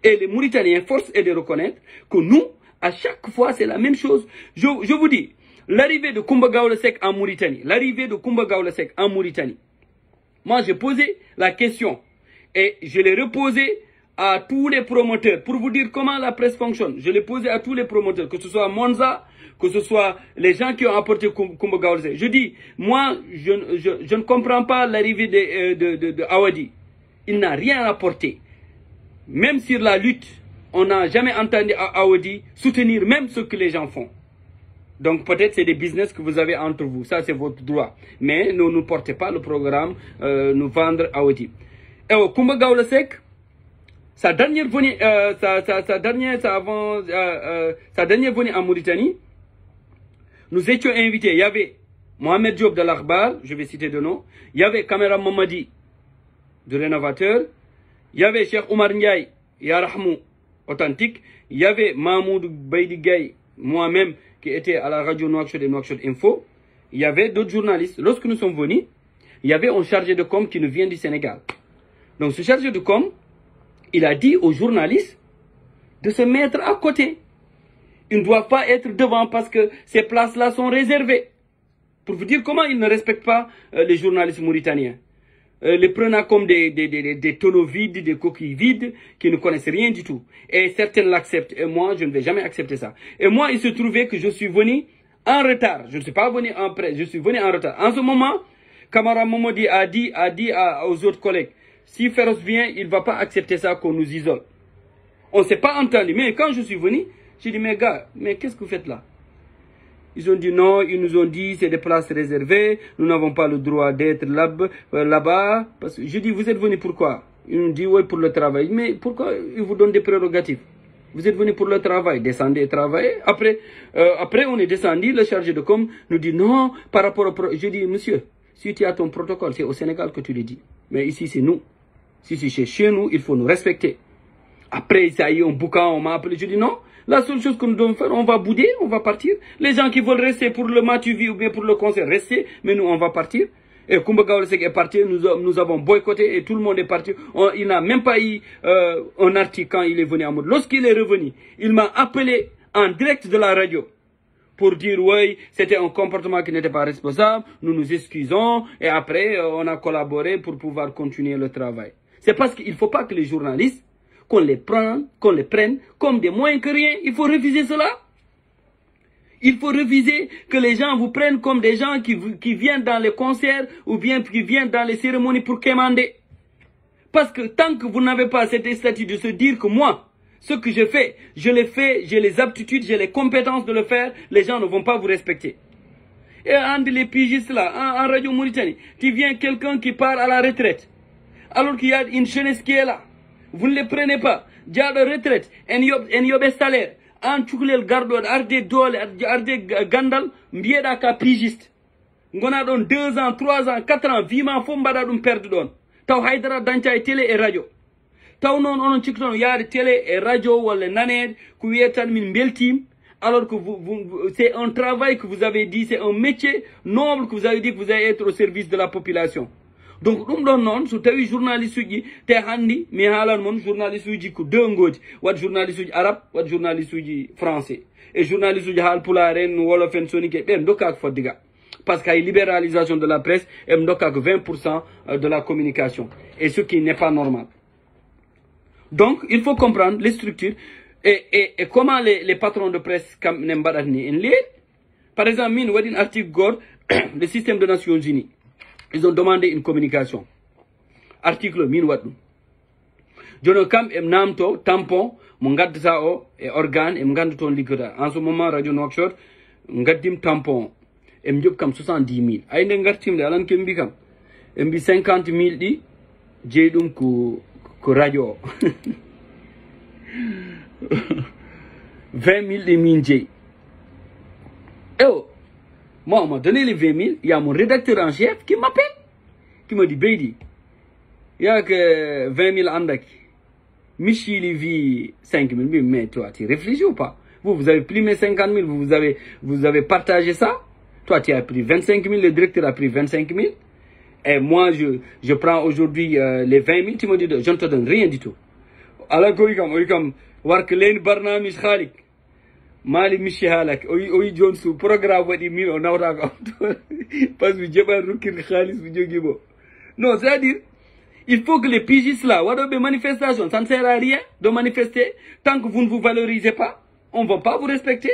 Et les Mauritaniens, force est de reconnaître que nous, à chaque fois, c'est la même chose. Je vous dis, l'arrivée de Koumba Gawla Seck en Mauritanie, moi j'ai posé la question et je l'ai reposée à tous les promoteurs pour vous dire comment la presse fonctionne. Je l'ai posé à tous les promoteurs, que ce soit Monza, que ce soit les gens qui ont apporté Koumba Gawla Seck. Je dis, moi, je ne comprends pas l'arrivée de Awadi. Il n'a rien apporté. Même sur la lutte, on n'a jamais entendu Awadi soutenir même ce que les gens font. Donc peut-être c'est des business que vous avez entre vous, ça c'est votre droit. Mais ne portez pas le programme, nous vendre Awadi. Et au Koumba Gawla Seck, sa dernière venue en Mauritanie, nous étions invités. Il y avait Mohamed Diop de l'Akhbar, je vais citer de nom. Il y avait Kamera Mamadi de Rénovateur. Il y avait Cheikh Oumar Ndiaye, Yarahmou, authentique. Il y avait Mahmoud Baïdi Gaye, moi-même, qui était à la radio Nouakchott et Nouakchott Info. Il y avait d'autres journalistes. Lorsque nous sommes venus, il y avait un chargé de com qui nous vient du Sénégal. Donc ce chargé de com, il a dit aux journalistes de se mettre à côté. Ils ne doivent pas être devant parce que ces places-là sont réservées. Pour vous dire comment ils ne respectent pas les journalistes mauritaniens. Les prenant comme des tonneaux vides, des coquilles vides, qui ne connaissent rien du tout. Et certains l'acceptent. Et moi, je ne vais jamais accepter ça. Et moi, il se trouvait que je suis venu en retard. Je ne suis pas venu en presse, je suis venu en retard. En ce moment, Camara Momodi a dit aux autres collègues, si Féroce vient, il ne va pas accepter ça qu'on nous isole. On ne s'est pas entendu. Mais quand je suis venu, j'ai dit, mais gars, mais qu'est-ce que vous faites là? Ils ont dit non, ils nous ont dit c'est des places réservées, nous n'avons pas le droit d'être là-bas. Parce que je dis, vous êtes venus pourquoi? Ils nous disent, oui, pour le travail. Mais pourquoi ils vous donnent des prérogatives? Vous êtes venus pour le travail, descendez et travaillez. Après, on est descendu, le chargé de com nous dit non, par rapport au... Je dis, monsieur, si tu as ton protocole, c'est au Sénégal que tu le dis. Mais ici, c'est nous. Si c'est chez nous, il faut nous respecter. Après, ça y est, on boucan, on m'a appelé. Je dis non. La seule chose que nous devons faire, on va bouder, on va partir. Les gens qui veulent rester pour le match vie ou bien pour le concert, restez. Mais nous, on va partir. Et Koumba Gawlesek est parti, nous avons boycotté et tout le monde est parti. Il n'a même pas eu un article quand il est venu à Moud. Lorsqu'il est revenu, il m'a appelé en direct de la radio pour dire, oui, c'était un comportement qui n'était pas responsable, nous nous excusons. Et après, on a collaboré pour pouvoir continuer le travail. C'est parce qu'il ne faut pas que les journalistes, qu'on les prenne comme des moins que rien. Il faut refuser cela. Il faut refuser que les gens vous prennent comme des gens qui viennent dans les concerts ou bien qui viennent dans les cérémonies pour quémander. Parce que tant que vous n'avez pas cette statut de se dire que moi, ce que je fais, je l'ai fait, j'ai les aptitudes, j'ai les compétences de le faire, les gens ne vont pas vous respecter. Et entre les pigistes là, en Radio Mauritanie, tu viens quelqu'un qui part à la retraite, alors qu'il y a une jeunesse qui est là. Vous ne les prenez pas. Dia de retraite, en yobe salaire, en tchouklel gardo, arde dole, arde gandal, mbieda ka pigiste. Ngona don 2 ans, 3 ans, 4 ans, vima fo mbada dum perdre don. Taw haydara danca télé et radio. Taw non onon cikton yaade télé et radio wala naned ku wietan min beltim. Alors que c'est un travail que vous avez dit, c'est un métier noble que vous avez dit que vous allez être au service de la population. Donc, nous non, si tu as journaliste qui te handi, mais halan mon journaliste qui ko deux ngodi, wat journaliste arabe, wat journaliste français. Et journaliste qui hal pour la reine wala fen sonique, ben dokak fodiga. Parce qu'il y a une libéralisation de la presse, et dokak 20% de la communication. Et ce qui n'est pas normal. Donc, il faut comprendre les structures et comment les patrons de presse n'embarrassent ni. Par exemple, min wadi un article gore, le système des Nations Unies. Ils ont demandé une communication. Article min wadou. Jono kam em namto tampon mo gadda o e organe em gandu ton liggoda. En ce moment Radio Nouakchott gaddim tampon em job kam 70 000. Ay nde gartimde alan kem bi kam em bi 50 000 di jeydum ko radio. 20 000 de min jey. Moi, on m'a donné les 20 000. Il y a mon rédacteur en chef qui m'appelle, qui me dit, Beidi, il y a que 20 000 andaki. Michel vit 5 000. Mais toi, tu réfléchis ou pas? Vous avez pris mes 50 000, vous avez partagé ça. Toi, tu as pris 25 000, le directeur a pris 25 000. Et moi, je prends aujourd'hui les 20 000. Tu me dis, je ne te donne rien du tout. Alors, comme, Warkelen Barnamish Khalik. Mali Michihalak, Oyi Johnson, programme Wadi Mil, on a parce que j'ai pas Rukin Khalis, non, c'est-à-dire, il faut que les pigistes là, ou des manifestations, ça ne sert à rien de manifester tant que vous ne vous valorisez pas. On ne va pas vous respecter.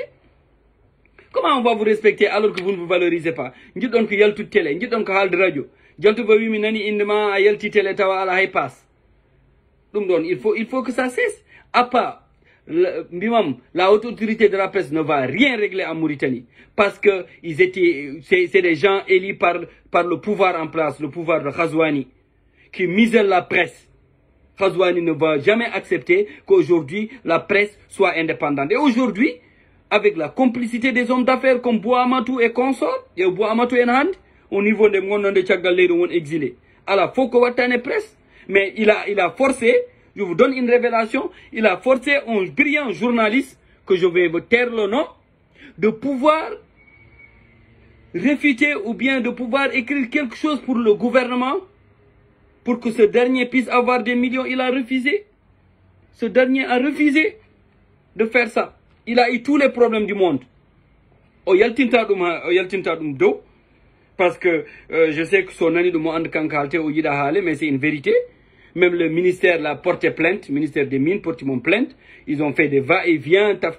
Comment on va vous respecter alors que vous ne vous valorisez pas? Nous disons que yal toute télé, nous disons que hal de radio. Jantu ba wimi nani indema yal ti télé tawa ala hay pass. Il faut que ça cesse. À part la haute autorité de la presse ne va rien régler en Mauritanie parce que c'est des gens élus par le pouvoir en place, le pouvoir de Khazouani, qui misent la presse. Khazouani ne va jamais accepter qu'aujourd'hui la presse soit indépendante. Et aujourd'hui, avec la complicité des hommes d'affaires comme Bouamatou et consorts, et Bouamatou et Nand, au niveau des mondes de Tchagalé de exilés, alors faut qu'on atteigne presse, mais il a forcé. Je vous donne une révélation. Il a forcé un brillant journaliste, que je vais vous taire le nom, de pouvoir réfuter ou bien de pouvoir écrire quelque chose pour le gouvernement, pour que ce dernier puisse avoir des millions. Il a refusé. Ce dernier a refusé de faire ça. Il a eu tous les problèmes du monde. Parce que je sais que son ami de moi mais c'est une vérité. Même le ministère l'a porté plainte, le ministère des Mines porté mon plainte. Ils ont fait des va-et-vient, taf.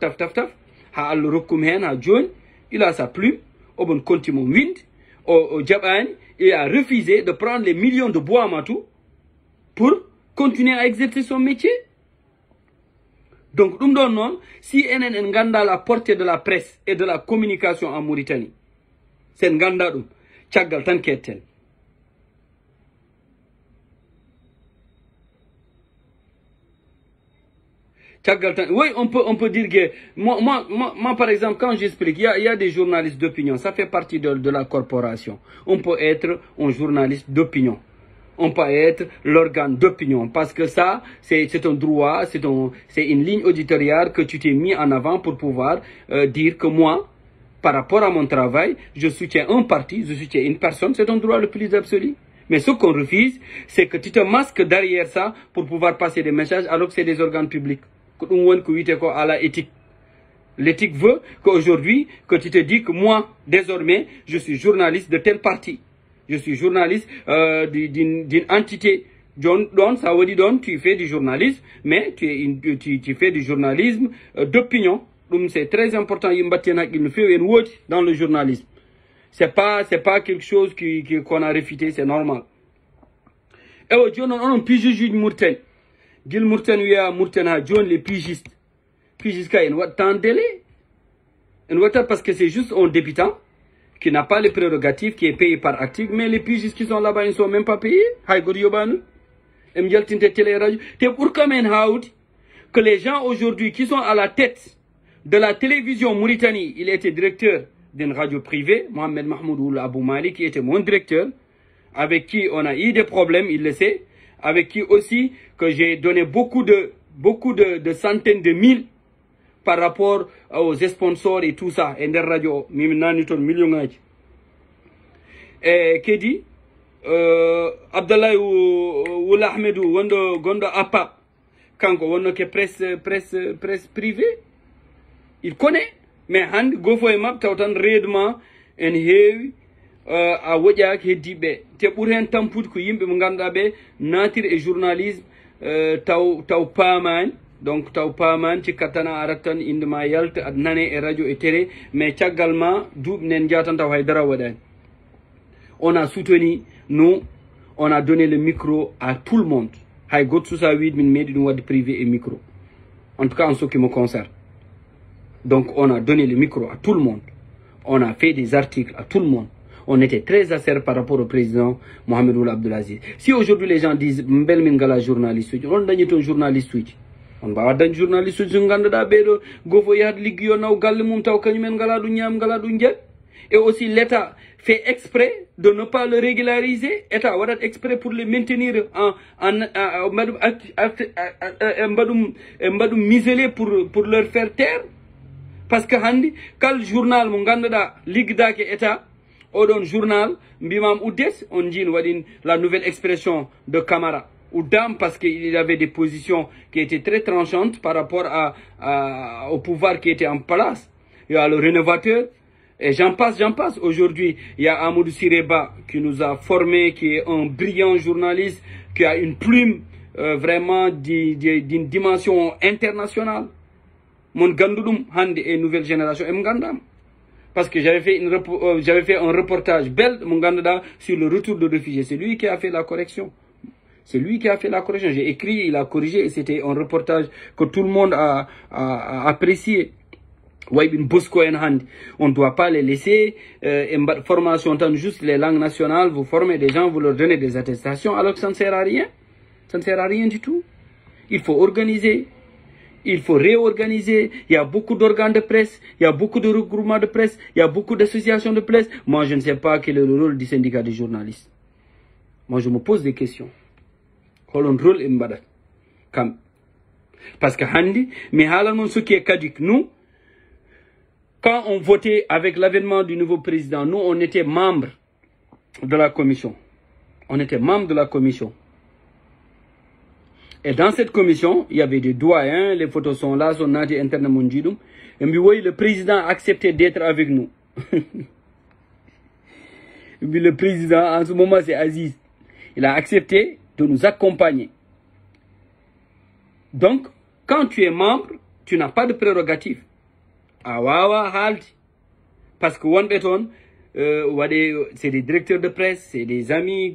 Il a sa plume, il a refusé de prendre les millions de bois matou pour continuer à exercer son métier. Donc, si NN Nganda la portée de la presse et de la communication en Mauritanie, c'est Nganda Tchagal tan keten. Oui, on peut dire que moi, par exemple, quand j'explique, il y a des journalistes d'opinion, ça fait partie de la corporation. On peut être un journaliste d'opinion. On peut être l'organe d'opinion. Parce que ça, c'est un droit, c'est une ligne éditoriale que tu t'es mis en avant pour pouvoir dire que moi, par rapport à mon travail, je soutiens un parti, je soutiens une personne, c'est un droit le plus absolu. Mais ce qu'on refuse, c'est que tu te masques derrière ça pour pouvoir passer des messages alors que c'est des organes publics. À la éthique. L'éthique veut qu'aujourd'hui, que tu te dis que moi, désormais, je suis journaliste de tel parti. Je suis journaliste d'une entité. Donc, ça veut dire tu fais du journalisme, mais tu fais du journalisme d'opinion. Donc, c'est très important dans le journalisme. C'est pas quelque chose qu'on a réfuté, c'est normal. Et aujourd'hui, on a un pigiste de Mourten. Gil Mourten, a John les pigistes. Pigistes, ils ont tant de délai. Parce que c'est juste un débutant qui n'a pas les prérogatives, qui est payé par actif, mais les pigistes qui sont là-bas, ils ne sont même pas payés. Que les gens aujourd'hui qui sont à la tête de la télévision Mauritanie, il était directeur d'une radio privée, Mohamed Mahmoud Abou Mali, qui était mon directeur, avec qui on a eu des problèmes, il le sait, avec qui aussi que j'ai donné beaucoup de centaines de mille par rapport aux sponsors et tout ça. Et des radios, millions. Et qui dit, Abdallah ou Ahmedou, Gondo Apa, quand on a presse privée, il connaît. Mais hand gofo e mab tawtan redement en heewi a woƴaki heddiɓe te ɓuuri hen tampude ko yimɓe mo ganduɗa ɓe natir e journalisme taw paamani donc taw paamani cikkat tan a arat tan indema yalta aɗa nane e radio et télé mais caggal ma duuɓi nen jatan taw haydara waɗani. On a soutenu nous, on a donné le micro à tout le monde. Hay goto susa wiide min meeɗi ɗum wadde privé et micro, en tout cas en ce qui me concerne. Donc, on a donné le micro à tout le monde. On a fait des articles à tout le monde. On était très acerbe par rapport au président Mohamed Ould Abdelaziz. Si aujourd'hui les gens disent Mbel Mingala journaliste, on a un journaliste. On va avoir un journaliste qui et aussi l'État fait exprès de ne pas le régulariser. L'État va exprès pour le maintenir en miselé pour leur faire taire. Parce que handi kal journal mo ganduɗa liggidake état oɗon journal mbimam uddet on jin waɗin la nouvelle expression de Camara uddam parce qu'il avait des positions qui étaient très tranchantes par rapport au pouvoir qui était en place. Il y a le rénovateur et j'en passe. Aujourd'hui, il y a Amadou Sireba qui nous a formés, qui est un brillant journaliste, qui a une plume vraiment d'une dimension internationale. Mon gandoudoum hande et nouvelle génération et gandam parce que j'avais fait un reportage bel mon gandada sur le retour de réfugiés. C'est lui qui a fait la correction. J'ai écrit, il a corrigé et c'était un reportage que tout le monde a apprécié. On ne doit pas les laisser formation juste les langues nationales, vous formez des gens, vous leur donnez des attestations alors que ça ne sert à rien. Ça ne sert à rien du tout. Il faut organiser. Il faut réorganiser. Il y a beaucoup d'organes de presse, il y a beaucoup de regroupements de presse, il y a beaucoup d'associations de presse. Moi, je ne sais pas quel est le rôle du syndicat des journalistes. Moi, je me pose des questions. Quel est le rôle de parce que Handi, mais ce qui est caduc, nous, quand on votait avec l'avènement du nouveau président, nous, on était membres de la commission. On était membres de la commission. Et dans cette commission, il y avait des doyens, les photos sont là, son nati interne mondium. Et puis, oui, le président a accepté d'être avec nous. Et puis, le président, en ce moment, c'est Aziz. Il a accepté de nous accompagner. Donc, quand tu es membre, tu n'as pas de prérogative. Ah, waouh, halt. Parce que one béton, c'est des directeurs de presse, c'est des amis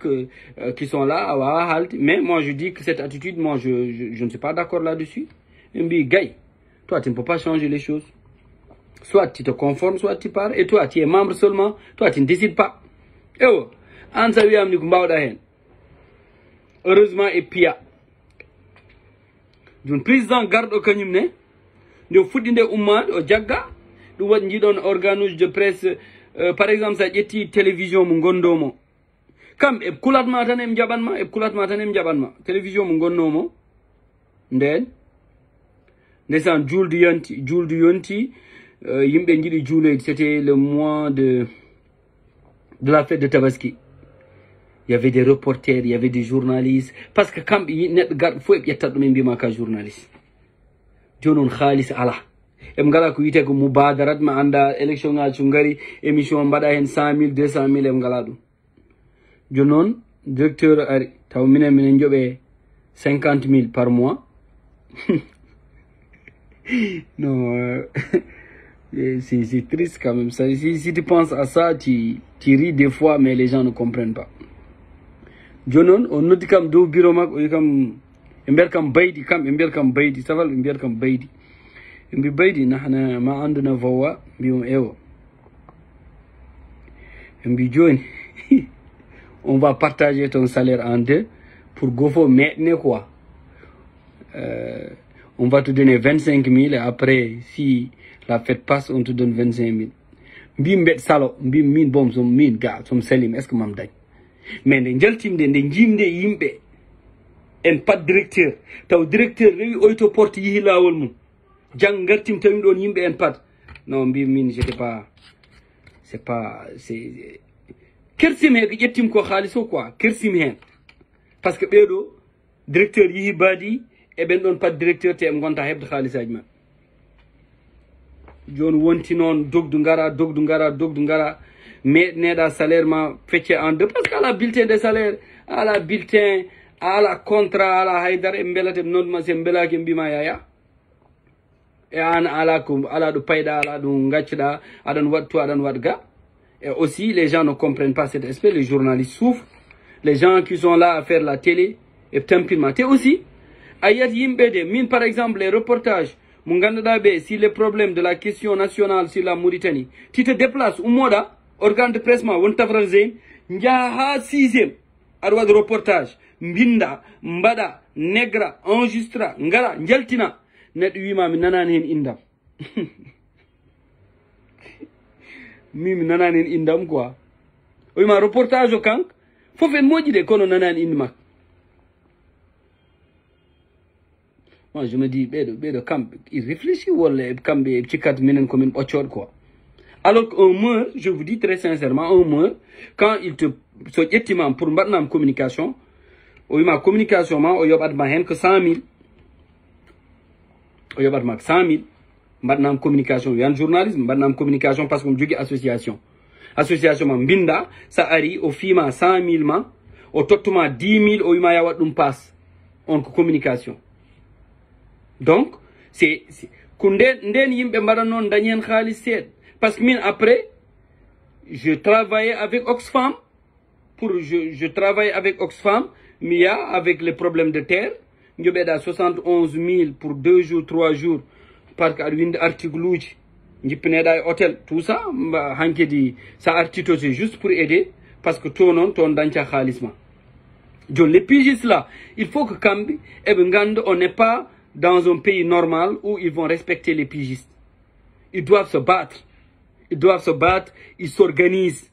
qui sont là, ah, waouh, halt. Mais moi, je dis que cette attitude, moi, je ne suis pas d'accord là-dessus. Et puis, gars, toi, tu ne peux pas changer les choses. Soit tu te conformes, soit tu pars. Et toi, tu es membre seulement. Toi, tu ne décides pas. Et oh, heureusement, et pia. Le président garde au kanyumne. De foudinde oumad au djagga. De wat njidon organuge de presse. Par exemple, ça jetti télévision mungondomo. Kam e kulat matanem jabanma, e kulat matanem jabanma. Télévision mungondomo. Nden. Nesan Jules Yonti. C'était le mois de la fête de Tabaski. Il y avait des reporters, il y avait des journalistes. Parce que quand il y a des journalistes, jonon khalis ala. Em ngala ko yite ko mubadarat ma anda élection ngal ngari émission mbada hen 100 000 200 000 em ngala dum. Jonon directeur ari taw minen jobe 50 000 par mois. Non, c'est triste quand même. Ça, si tu penses à ça, tu ris des fois, mais les gens ne comprennent pas. Jonon, on nous dit comme deux bureaux, comme Emberkam Baidi, comme Emberkam Baidi, ça va Emberkam Baidi. Mbi Baidi, nahna ma anduna vowa, bium ewo. Mbi Join, on va partager ton salaire en deux pour gofo maintenant quoi. On va te donner 25 000 et après, si la fête passe, on te donne 25 000. Mbim salo, mbim min bom som min ga, som selim, est-ce que mam dañ? Mais ne njaltim de njimde yimbe en pas directeur. Taw directeur rewi oyto porte yihi lawol mum. Jang ngartim tawim don yimbe en pat. Non, mbim min j'étais pas c'est kersim he ko jettim ko khaliso quoi, kersim hen. Parce que bedo directeur yihi badi e ben don pas directeur te em gonta hebde khalisaji ma. Joni wonti non dogdu ngara mais neda salaire ma fecce en deux parce qu'à la bulletin de salaire à la bulletin à la contrat à la haydar e belate non ma se belaki mbima yaya e an ala ko ala do payda ala do ngacda adan wattu adan wadga. Et aussi les gens ne comprennent pas cet aspect, les journalistes souffrent, les gens qui sont là à faire la télé et templement aussi ayat yimbe de min par exemple les reportages. Si les problèmes de la question nationale sur la Mauritanie, tu te déplaces au moda, organe de presse, on t'avra zain, njaha 6e, arwa de reportage, mbinda, mbada, negra, enregistra, ngara, njaltina, net wima mi nanan hen indam. Mi nanan hen indam quoi. Wima reportage au kank, faut faire moji de kono nanan indmak. Moi, je me dis, il réfléchit ou quoi. Alors qu'un meurt, je vous dis très sincèrement, un meurt, quand il te effectivement pour une communication, ou ma communication, il y a que 100 000. Il y a 100 000. Maintenant, communication, il y a un journalisme, maintenant, communication parce qu'on dit association. Association, binda, ça arrive au FIMA 100 000, au totalement 10 000, au y a un passe en communication. Donc, c'est parce que min après, je travaillais avec Oxfam, je travaille avec Oxfam, Mia, avec les problèmes de terre, nous avons 71 000 pour 2 jours, 3 jours, par article, hôtel, tout ça, ça article c'est juste pour aider, parce que tout le monde est khalisma. Donc les pigistes là, il faut que Kambi, on n'est pas dans un pays normal où ils vont respecter les pigistes. Ils doivent se battre. Ils s'organisent.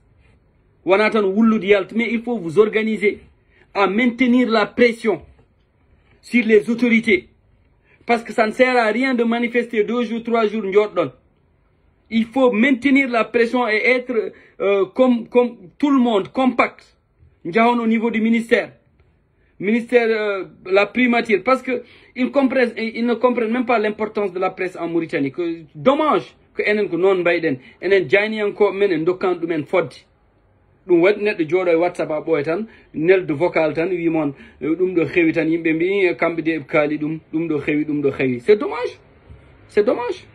Mais il faut vous organiser à maintenir la pression sur les autorités. Parce que ça ne sert à rien de manifester 2 jours, 3 jours. Il faut maintenir la pression et être comme tout le monde, compact. Au niveau du ministère. La primature. Parce que ils ne comprennent même pas l'importance de la presse en Mauritanie. Dommage que enen ko non bayden enen jayniyanko men en dokkan ɗumen fodde. Ɗum waɗi neɗɗo jooɗo e WhatsApp a ɓooya tan neldo vocal tan wimon ɗum ɗo xewi tan yimɓe mbi kamɓe de ɓe kaali ɗum ɗo xewi ɗum ɗo xewi. C'est dommage. C'est dommage.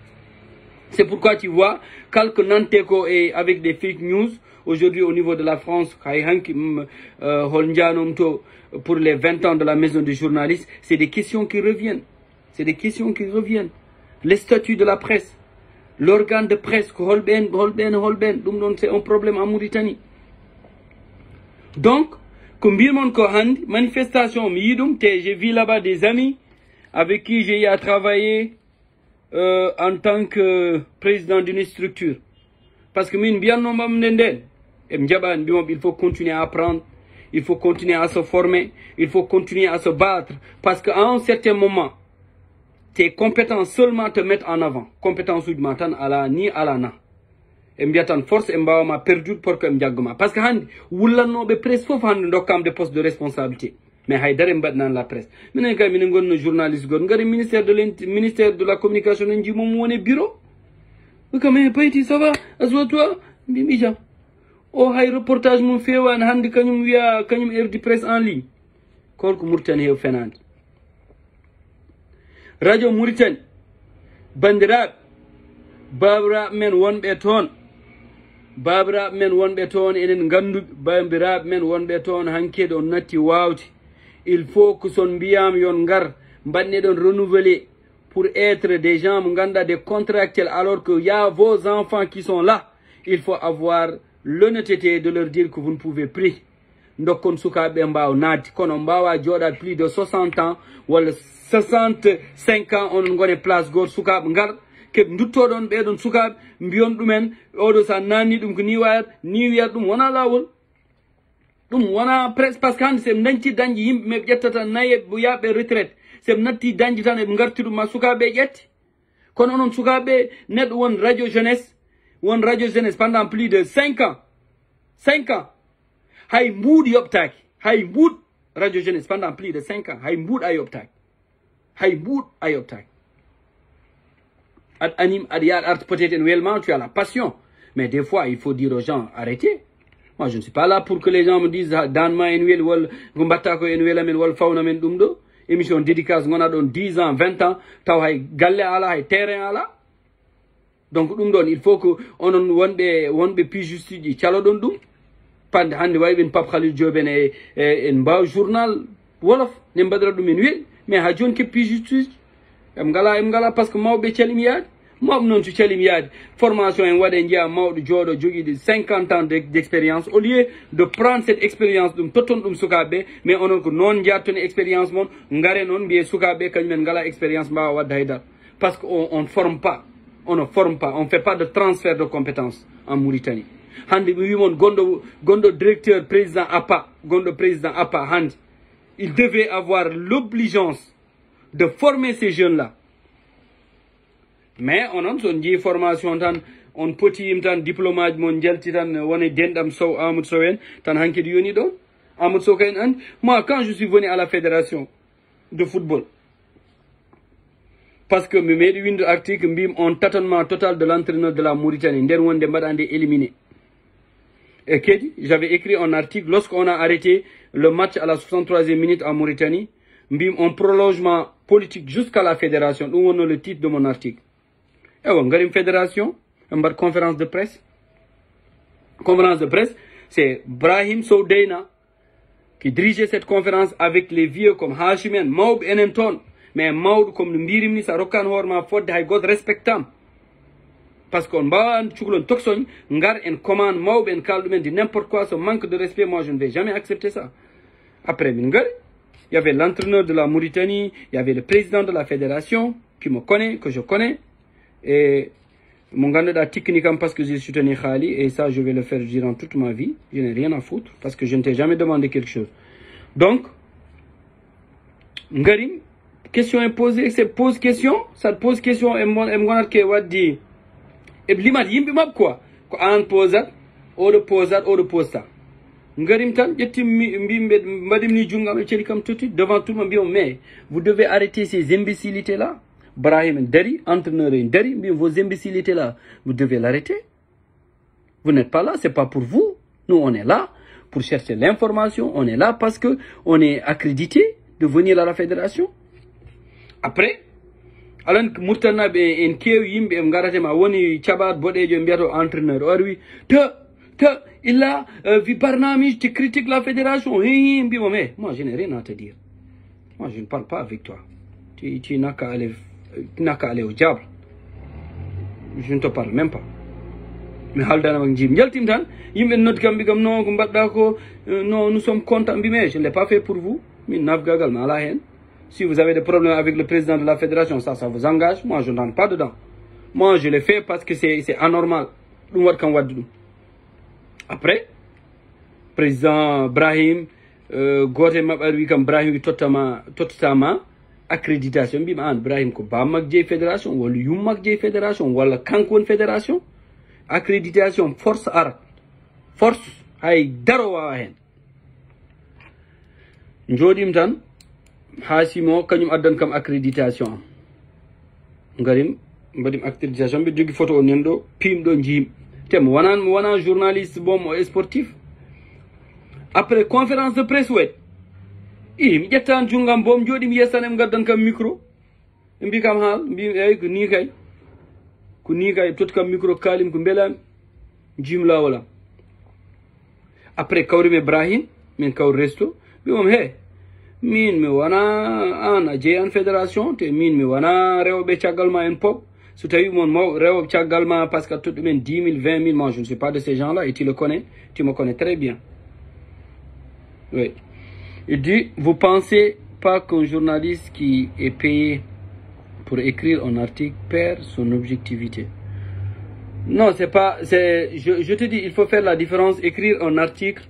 C'est pourquoi tu vois, calque Nanteko et avec des fake news, aujourd'hui au niveau de la France, pour les 20 ans de la maison des journalistes, c'est des questions qui reviennent. C'est des questions qui reviennent. Les statuts de la presse, l'organe de presse, c'est un problème en Mauritanie. Donc, comme manifestation, j'ai vu là-bas des amis avec qui j'ai eu à travailler en tant que président d'une structure. Parce que il faut continuer à apprendre, il faut continuer à se former, il faut continuer à se battre. Parce qu'à un certain moment, tes compétences seulement te mettent en avant. Compétences ou ni alana. Mbiatan force m'a perdu pour que m'diagoma. Parce que wulanobe presse fof ndokam des postes de responsabilité. Mais haydare mbadnan la presse. Minen kay minen gonno journaliste gon ngari ministère de la communication nji mom woni bureau. Ko mais payti ça va aso toi mbi jam. O hay reportage mum fewan hande kanyum wiya kanyum erdi presse en ligne. Kolko Mauritanie hew fenande. Radio Mauritanie bandiraɓe babiraɓe men wonɓe toon. Babiraɓe men wonɓe toon enen ganduɓe babiraɓe men wonɓe toon hankkede on natti wawde. Il faut que son mbiyam yon ngar mbanne ɗon renouveler pour être des gens des contractuels alors que y a vos enfants qui sont là. Il faut avoir l'honnêteté de leur dire que vous ne pouvez plus. Ndokkon sukaɓe mbaw naati kono mbawa joɗat plus de 60 ans walla 65 ans on gone place goto sukaɓe ngar keɓe duttoɗon ɓeɗon sukaɓe mbiyon ɗumen oɗo sa nanni ɗum ko ni wiyat ɗum wona lawol ɗum wona presse par ce que hande seɓe dañci dañji yimɓe meɓe ƴettata nayi yaɓe retraite seɓe natti dañji tan eɓe garti ɗum ma sukaɓe ƴetti kono onon sukaɓe neɗɗo won radio jeunesse pendant plus de 5 ans hay mbuuɗ yoɓtaki hay mbuuɗ radio jeunesse pendant plus de 5 ans hay mbuuɗ a yoɓtaki ad anime ad yaad art peut-être en tu as la passion mais des fois il faut dire aux gens arrêtez. Moi je ne suis pas là pour que les gens me disent danma en wel wol go mbatta ko en wela men wol fawna men ɗum ɗo émission dédicace gona ɗon 10 ans 20 ans taw hay galle ala hay terrain ala. Donc ɗum ɗon il faut que onon wonɓe pijusti ji caloɗon ɗum pande hande wawi ɓen Pape Khalil Diop en mbaw journal wolof ne mbaɗira ɗum en weeli mais ha joni ke pijusti em ngala par ce que mawɓe calim yaade mawɓe noon to calim yaade formation en waɗe jiya mawɗo jooɗo joguiɗo 50 ans d'expérience au lieu de prendre cette expérience ɗum totton ɗum sukaɓeɓe mais onon ko noon jatton expérience moon ngare noon mbiye sukaɓeɓe kañumen ngala expérience mbawa wadde haydara par ce que on ne forme pas on fait pas de transfert de compétences en Mauritanie. Hande ɓe wimon gonɗo directeur président APA hande il devait avoir l'obligeance de former ces jeunes-là. Mais on son jii formation tan on potim tan diplôme mon jalti tan woni dendam Sow Amadou Sow en tan hankkedi yoni ɗon Amadou Sow kayen andi. Moi quand je suis venu à la fédération de football parce que mi meeɗi winde article mbim on tâtonnement total de l'entraîneur de la Mauritanie nder wonde mbaɗande éliminé. Et kedi j'avais écrit un article lorsqu'on a arrêté le match à la 63e minute en Mauritanie mbim un prolongement politique jusqu'à la fédération ɗum wonno le titre de mon article. Ewa ngarim fédération mbaɗ conférence de presse c'est Brahim Sow Deyna qui dirigeait cette conférence avec les vieux comme Hachimen mawɓe enen toon mais mawɗo comme no mbirimni sa rokkani hoorema fodde hay goto respectama parce que on mbawa cukalon toksoñ ngar en commande mawɓe en kalɗumen de n'importe quoi ce manque de respect moi je ne vais jamais accepter ça. Après min ngari il y avait l'entraîneur de la Mauritanie, il y avait le président de la fédération qui me connaît, que je connais. Et mon gars technique parce que j'ai soutenu Khali et ça je vais le faire durant toute ma vie. Je n'ai rien à foutre parce que je ne t'ai jamais demandé quelque chose. Donc, Ngarim, question est posée, c'est pose question, ça te pose question et mon ke wadi e limat yimɓe mabɓe quoi ko an posat oɗo posta ngarim tan ƴetti mbimɓe mbaɗimni junggam e celi kam totti devant tout le monde mbiyamo mais vous devez arrêter ces imbécilités là. Brahim dari entraîneur dari mbiyam vos imbécilités là vous devez l'arrêter. Vous n'êtes pas là, c'est pas pour vous. Nous on est là pour chercher l'information, on est là parce que on est accrédité de venir à la fédération. Après alan murtanaɓe en keewi yimɓe e garatema woni caɓat boɗejo mbiyato entraîneur o ari wi il a vi barnamij tu critiques la fédération mbimo mais moi je n'ai rien à te dire, moi je ne parle pas avec toi, tu n'as qu'à aller au diable, je ne te parle même pas. mi haldanama jim jaltim tan yimɓe noddi kam mbi kam non ko mbaɗɗa ko non nous sommes contents mbi mais je ne l'ai pas fait pour vous, min nafgagal mi ala hen. Si vous avez des problèmes avec le président de la fédération, ça vous engage. Moi, je n'entre pas dedans. Moi, je l'ai fait parce que c'est anormal. Après, président Brahim, gote maɓɓari wi kam Brahim wi tottatama accréditation. Mbima an Brahim ko bammak jeeyi fédération walla yummak jeeyi fédération walla kanko woni fédération. Accréditation force arat. Force hay daro wawa hen. Joɗim tan hasimo kañum addan kam accréditation garim mbaɗim accréditation mbiɗa jogui photo o nanɗo pimɗo jiim te mi wona journaliste bon mo sportif. Après conférence de presse wet mi ƴettan junggam bom jooɗi mi yessanem gaddan kam micro ɓe mbi kam haal mbi eyyi ko ni kay totti kam micro kalim ko beelami jiim lawolam. Après kawrimi Ibrahim min kawri resto mbimom he min mi wona an a jeeyi an fédération te min mi wona rewɓe caggal ma en pop so tawi mon mawɓe rewɓe caggal ma par ce que a toɗɗumen 10 000 20 000 moi je ne suis pas de ces gens là et tu le connais, tu me connais très bien. Oui, il dit vous pensez pas qu'un journaliste qui est payé pour écrire un article perd son objectivité? Non, c'est pas, je te dis, il faut faire la différence, écrire un article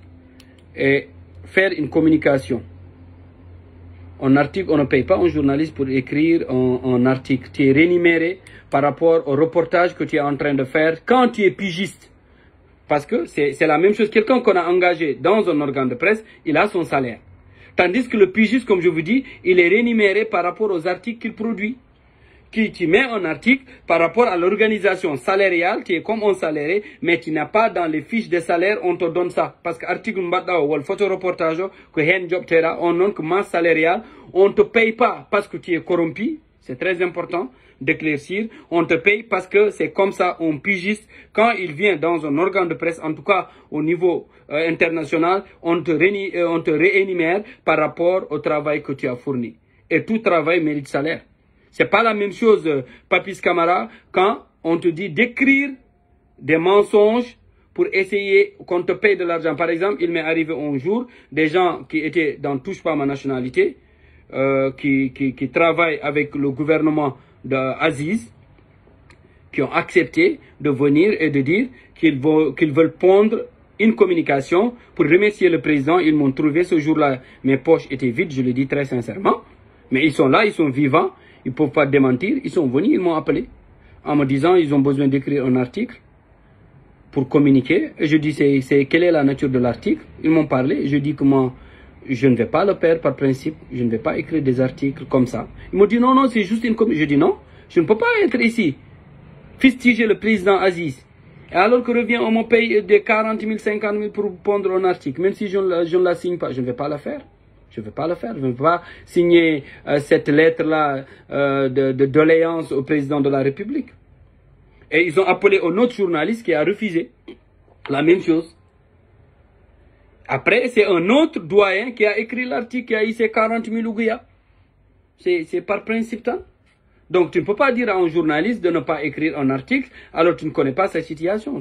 et faire une communication. Un article, on ne paye pas un journaliste pour écrire un article. Tu es rémunéré par rapport au reportage que tu es en train de faire quand tu es pigiste. Parce que c'est la même chose. Quelqu'un qu'on a engagé dans un organe de presse, il a son salaire. Tandis que le pigiste, comme je vous dis, il est rémunéré par rapport aux articles qu'il produit. Tu mets un article par rapport à l'organisation salariale, tu es comme un salarié, mais tu n'as pas dans les fiches de salaire, on te donne ça. Parce que article mbaɗɗa ou le photoreportage, que hen job tera, on donne que masse salariale, on te paye pas parce que tu es corrompu. C'est très important d'éclaircir. On te paye parce que c'est comme ça, on pigiste. Quand il vient dans un organe de presse, en tout cas au niveau international, on te rémunère par rapport au travail que tu as fourni. Et tout travail mérite salaire. C'est pas la même chose, Papis Camara, quand on te dit d'écrire des mensonges pour essayer qu'on te paye de l'argent. Par exemple, il m'est arrivé un jour, des gens qui étaient dans Touche pas ma nationalité, qui travaillent avec le gouvernement d'Aziz, qui ont accepté de venir et de dire qu'ils veulent pondre une communication pour remercier le président. Ils m'ont trouvé ce jour-là, mes poches étaient vides, je le dis très sincèrement. Mais ils sont là, ils sont vivants. Ils ne peuvent pas démentir. Ils sont venus, ils m'ont appelé en me disant ils ont besoin d'écrire un article pour communiquer. Et je dis quelle est la nature de l'article. Ils m'ont parlé. Je dis que moi, je ne vais pas le faire par principe. Je ne vais pas écrire des articles comme ça. Ils m'ont dit non, c'est juste une communication. Je dis non, je ne peux pas être ici, fustiger le président Aziz. Et alors que revient, on me paye des 40 000, 50 000 pour pondre un article. Même si je ne la signe pas, je ne vais pas la faire. Je ne vais pas le faire. Je ne vais pas signer cette lettre-là de doléance au président de la République. Et ils ont appelé un autre journaliste qui a refusé. La même chose. Après, c'est un autre doyen qui a écrit l'article, qui a eu ses 40 000 ouguiya. C'est par principe. Hein? Donc, tu ne peux pas dire à un journaliste de ne pas écrire un article alors que tu ne connais pas sa situation.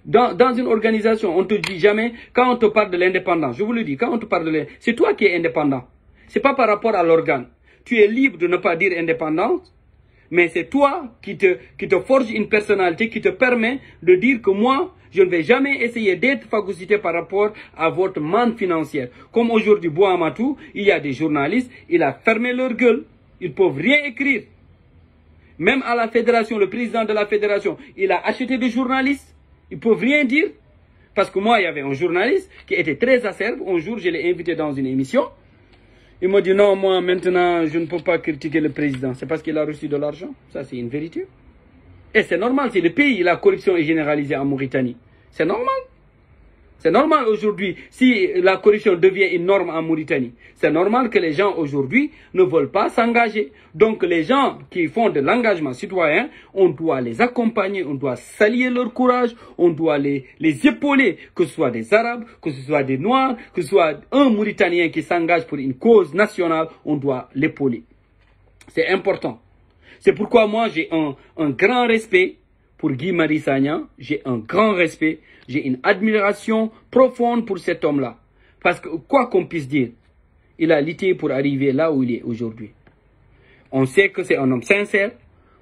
Dans une organisation, on ne te dit jamais, quand on te parle de l'indépendance, je vous le dis, quand on te parle de l'indépendance, c'est toi qui es indépendant. Ce n'est pas par rapport à l'organe. Tu es libre de ne pas dire indépendance, mais c'est toi qui te forge une personnalité qui te permet de dire que moi, je ne vais jamais essayer d'être phagocyté par rapport à votre manne financière. Comme aujourd'hui, Bouamatou, il y a des journalistes, il a fermé leur gueule. Ils ne peuvent rien écrire. Même à la fédération, le président de la fédération, il a acheté des journalistes. Ils ne peuvent rien dire. Parce que moi, il y avait un journaliste qui était très acerbe. Un jour, je l'ai invité dans une émission. Il m'a dit non, moi maintenant, je ne peux pas critiquer le président. C'est parce qu'il a reçu de l'argent. Ça, c'est une vérité. Et c'est normal, c'est le pays, la corruption est généralisée en Mauritanie. C'est normal. C'est normal aujourd'hui, si la corruption devient une norme en Mauritanie, c'est normal que les gens aujourd'hui ne veulent pas s'engager. Donc les gens qui font de l'engagement citoyen, on doit les accompagner, on doit saluer leur courage, on doit les épauler, que ce soit des Arabes, que ce soit des Noirs, que ce soit un Mauritanien qui s'engage pour une cause nationale, on doit l'épauler. C'est important. C'est pourquoi moi j'ai un grand respect pour Guy Marius Sagna, j'ai un grand respect, j'ai une admiration profonde pour cet homme-là. Parce que quoi qu'on puisse dire, il a lutté pour arriver là où il est aujourd'hui. On sait que c'est un homme sincère,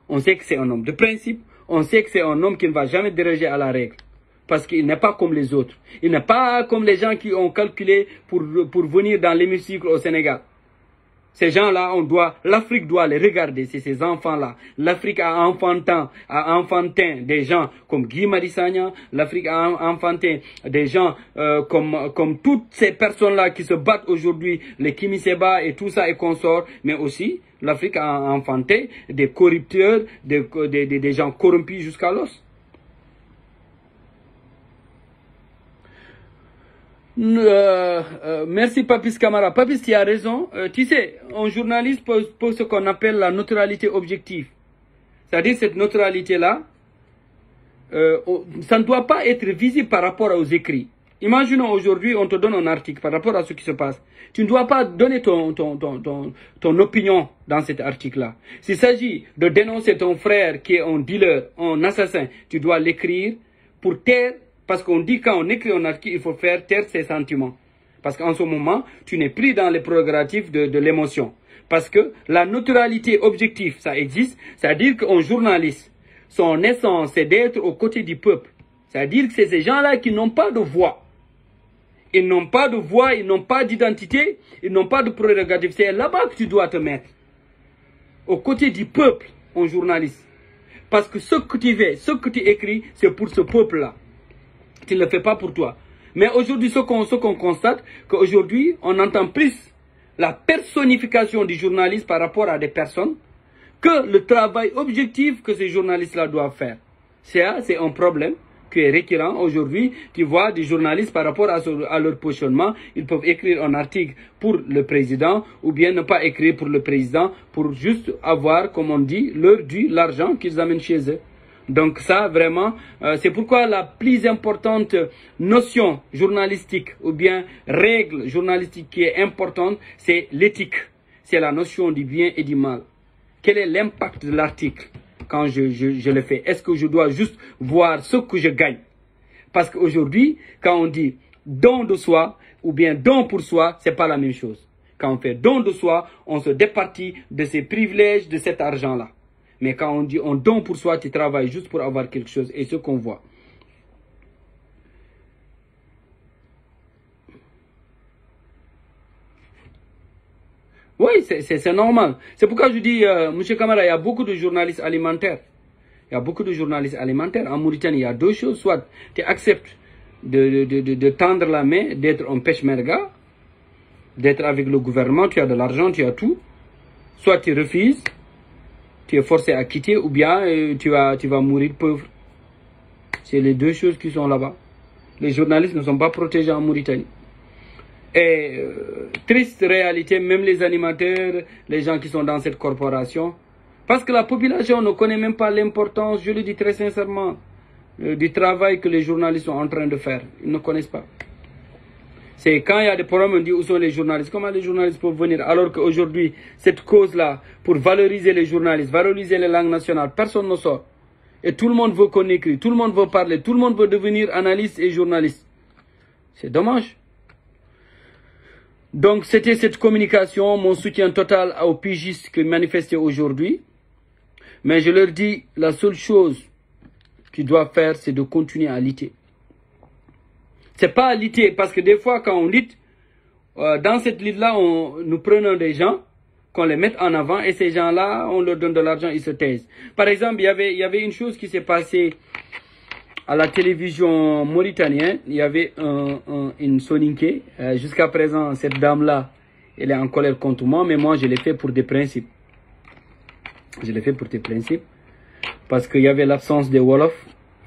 on sait que c'est un homme de principe, on sait que c'est un homme qui ne va jamais déroger à la règle. Parce qu'il n'est pas comme les autres. Il n'est pas comme les gens qui ont calculé pour venir dans l'hémicycle au Sénégal. Ces gens-là, l'Afrique doit les regarder, c'est ces enfants-là. L'Afrique a enfantin des gens comme Guy Marius Sagna, l'Afrique a enfanté des gens comme toutes ces personnes-là qui se battent aujourd'hui, les Kimi Seba et tout ça et consorts, mais aussi l'Afrique a enfanté des corrupteurs, des gens corrompus jusqu'à l'os. Merci Papis Camara. Papis, tu as raison. Tu sais, un journaliste pose ce qu'on appelle la neutralité objective. C'est-à-dire cette neutralité-là, ça ne doit pas être visible par rapport aux écrits. Imaginons aujourd'hui, on te donne un article par rapport à ce qui se passe. Tu ne dois pas donner ton opinion dans cet article-là. S'il s'agit de dénoncer ton frère qui est un dealer, un assassin, tu dois l'écrire pour taire. Parce qu'on dit quand on écrit un article, il faut faire taire ses sentiments. Parce qu'en ce moment, tu n'es plus dans les prérogatives de l'émotion. Parce que la neutralité objective, ça existe. C'est-à-dire qu'un journaliste, son essence, c'est d'être aux côtés du peuple. C'est-à-dire que c'est ces gens-là qui n'ont pas de voix. Ils n'ont pas de voix, ils n'ont pas d'identité, ils n'ont pas de prérogative. C'est là-bas que tu dois te mettre. Aux côtés du peuple, un journaliste. Parce que ce que tu fais, ce que tu écris, c'est pour ce peuple-là. Tu ne le fais pas pour toi. Mais aujourd'hui, ce qu'on constate, qu'aujourd'hui, on entend plus la personnification du journaliste par rapport à des personnes que le travail objectif que ces journalistes-là doivent faire. C'est un problème qui est récurrent aujourd'hui. Tu vois des journalistes par rapport à leur positionnement, ils peuvent écrire un article pour le président ou bien ne pas écrire pour le président pour juste avoir, comme on dit, leur dû, l'argent qu'ils amènent chez eux. Donc ça, vraiment, c'est pourquoi la plus importante notion journalistique ou bien règle journalistique qui est importante, c'est l'éthique. C'est la notion du bien et du mal. Quel est l'impact de l'article quand je le fais? Est-ce que je dois juste voir ce que je gagne? Parce qu'aujourd'hui, quand on dit don de soi ou bien don pour soi, c'est pas la même chose. Quand on fait don de soi, on se départit de ces privilèges, de cet argent-là. Mais quand on dit on donne pour soi, tu travailles juste pour avoir quelque chose. Et ce qu'on voit. Oui, c'est normal. C'est pourquoi je dis, M. Camara, il y a beaucoup de journalistes alimentaires. Il y a beaucoup de journalistes alimentaires. En Mauritanie, il y a deux choses. Soit tu acceptes de tendre la main, d'être un peshmerga, d'être avec le gouvernement, tu as de l'argent, tu as tout. Soit tu refuses. Tu es forcé à quitter ou bien tu vas mourir pauvre. C'est les deux choses qui sont là-bas. Les journalistes ne sont pas protégés en Mauritanie. Et triste réalité, même les animateurs, les gens qui sont dans cette corporation, parce que la population ne connaît même pas l'importance, je le dis très sincèrement, du travail que les journalistes sont en train de faire. Ils ne connaissent pas. C'est quand il y a des problèmes, on dit où sont les journalistes. Comment les journalistes peuvent venir alors qu'aujourd'hui, cette cause-là, pour valoriser les journalistes, valoriser les langues nationales, personne ne sort. Et tout le monde veut qu'on écrit, tout le monde veut parler, tout le monde veut devenir analyste et journaliste. C'est dommage. Donc c'était cette communication, mon soutien total aux pigistes qui manifestaient aujourd'hui. Mais je leur dis, la seule chose qu'ils doivent faire, c'est de continuer à lutter. C'est pas lutter, parce que des fois, quand on lutte, dans cette lutte-là, nous prenons des gens qu'on les mette en avant, et ces gens-là, on leur donne de l'argent, ils se taisent. Par exemple, il y avait une chose qui s'est passée à la télévision mauritanienne. Il y avait une soninké. Jusqu'à présent, cette dame-là, elle est en colère contre moi, mais moi, je l'ai fait pour des principes. Je l'ai fait pour des principes. Parce qu'il y avait l'absence de Wolof.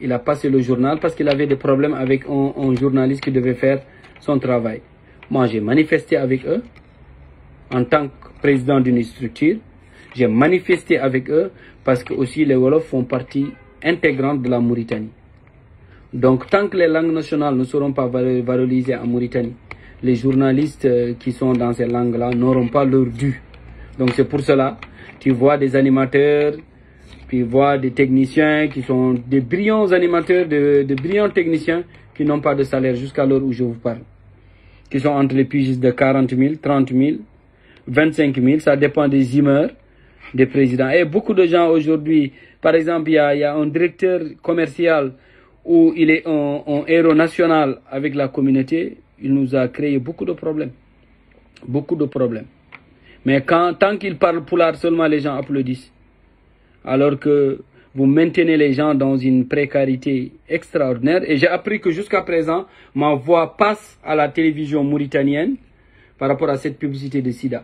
Il a passé le journal parce qu'il avait des problèmes avec un journaliste qui devait faire son travail. Moi, j'ai manifesté avec eux en tant que président d'une structure. J'ai manifesté avec eux parce que aussi les Wolofs font partie intégrante de la Mauritanie. Donc, tant que les langues nationales ne seront pas valorisées en Mauritanie, les journalistes qui sont dans ces langues-là n'auront pas leur dû. Donc, c'est pour cela, tu vois des animateurs, puis voir des techniciens qui sont des brillants animateurs, de brillants techniciens qui n'ont pas de salaire jusqu'à l'heure où je vous parle. Qui sont entre les pigistes de 40 000, 30 000, 25 000, ça dépend des humeurs des présidents. Et beaucoup de gens aujourd'hui, par exemple, il y a un directeur commercial où il est un héros national avec la communauté, il nous a créé beaucoup de problèmes. Beaucoup de problèmes. Mais tant qu'il parle poulard, seulement les gens applaudissent. Alors que vous maintenez les gens dans une précarité extraordinaire. Et j'ai appris que jusqu'à présent, ma voix passe à la télévision mauritanienne par rapport à cette publicité de sida.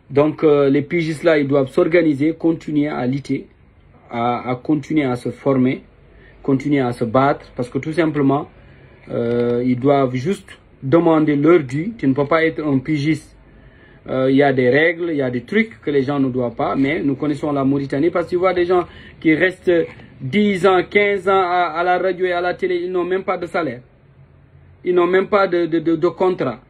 Donc les pigistes là, ils doivent s'organiser, continuer à lutter, à continuer à se former, continuer à se battre, parce que tout simplement, ils doivent juste demander leur dû. Tu ne peux pas être un pigiste. Il y a des règles, il y a des trucs que les gens ne doivent pas, mais nous connaissons la Mauritanie parce que tu vois des gens qui restent 10 ans, 15 ans à la radio et à la télé, ils n'ont même pas de salaire. Ils n'ont même pas de contrat.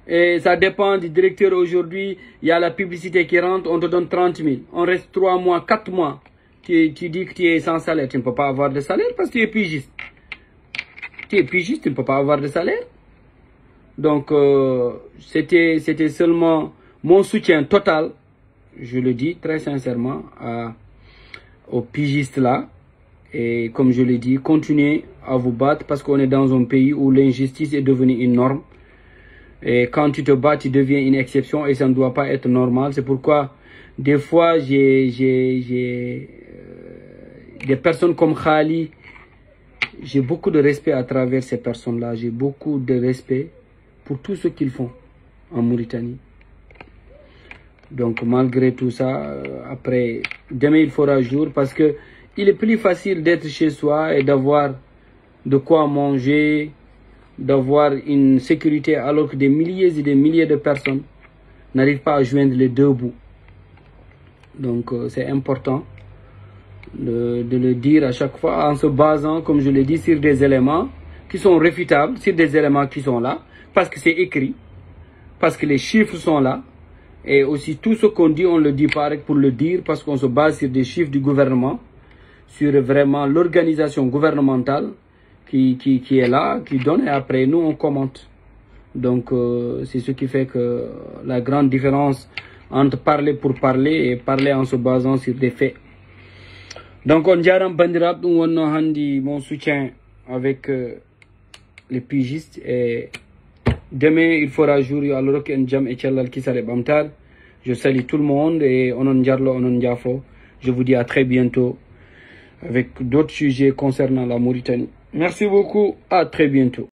Et ça dépend du directeur aujourd'hui. Il y a la publicité qui rentre, on te donne 30 000. On reste 3 mois, 4 mois. Tu dis que tu es sans salaire. Tu ne peux pas avoir de salaire parce que tu es pigiste. Tu es pigiste, tu ne peux pas avoir de salaire. Donc, c'était seulement mon soutien total, je le dis très sincèrement, aux pigistes là. Et comme je l'ai dit, continuez à vous battre parce qu'on est dans un pays où l'injustice est devenue une norme. Et quand tu te bats, tu deviens une exception et ça ne doit pas être normal. C'est pourquoi, des fois, j'ai des personnes comme Khali. J'ai beaucoup de respect à travers ces personnes-là. J'ai beaucoup de respect pour tout ce qu'ils font en Mauritanie. Donc, malgré tout ça, après, demain, il fera jour parce que il est plus facile d'être chez soi et d'avoir de quoi manger, d'avoir une sécurité, alors que des milliers et des milliers de personnes n'arrivent pas à joindre les deux bouts. Donc, c'est important de le dire à chaque fois en se basant, comme je l'ai dit, sur des éléments qui sont réfutables, sur des éléments qui sont là, parce que c'est écrit, parce que les chiffres sont là, et aussi tout ce qu'on dit, on le dit pas pour le dire, parce qu'on se base sur des chiffres du gouvernement, sur vraiment l'organisation gouvernementale qui est là, qui donne, et après nous on commente. Donc c'est ce qui fait que la grande différence entre parler pour parler et parler en se basant sur des faits. Donc on dirait bandirab on handi mon soutien avec les pigistes, et demain il fera jour alors qu'en jam et tchallal kisale bamtar. Je salue tout le monde et onon jarlo onon jafo. Je vous dis à très bientôt avec d'autres sujets concernant la Mauritanie. Merci beaucoup, à très bientôt.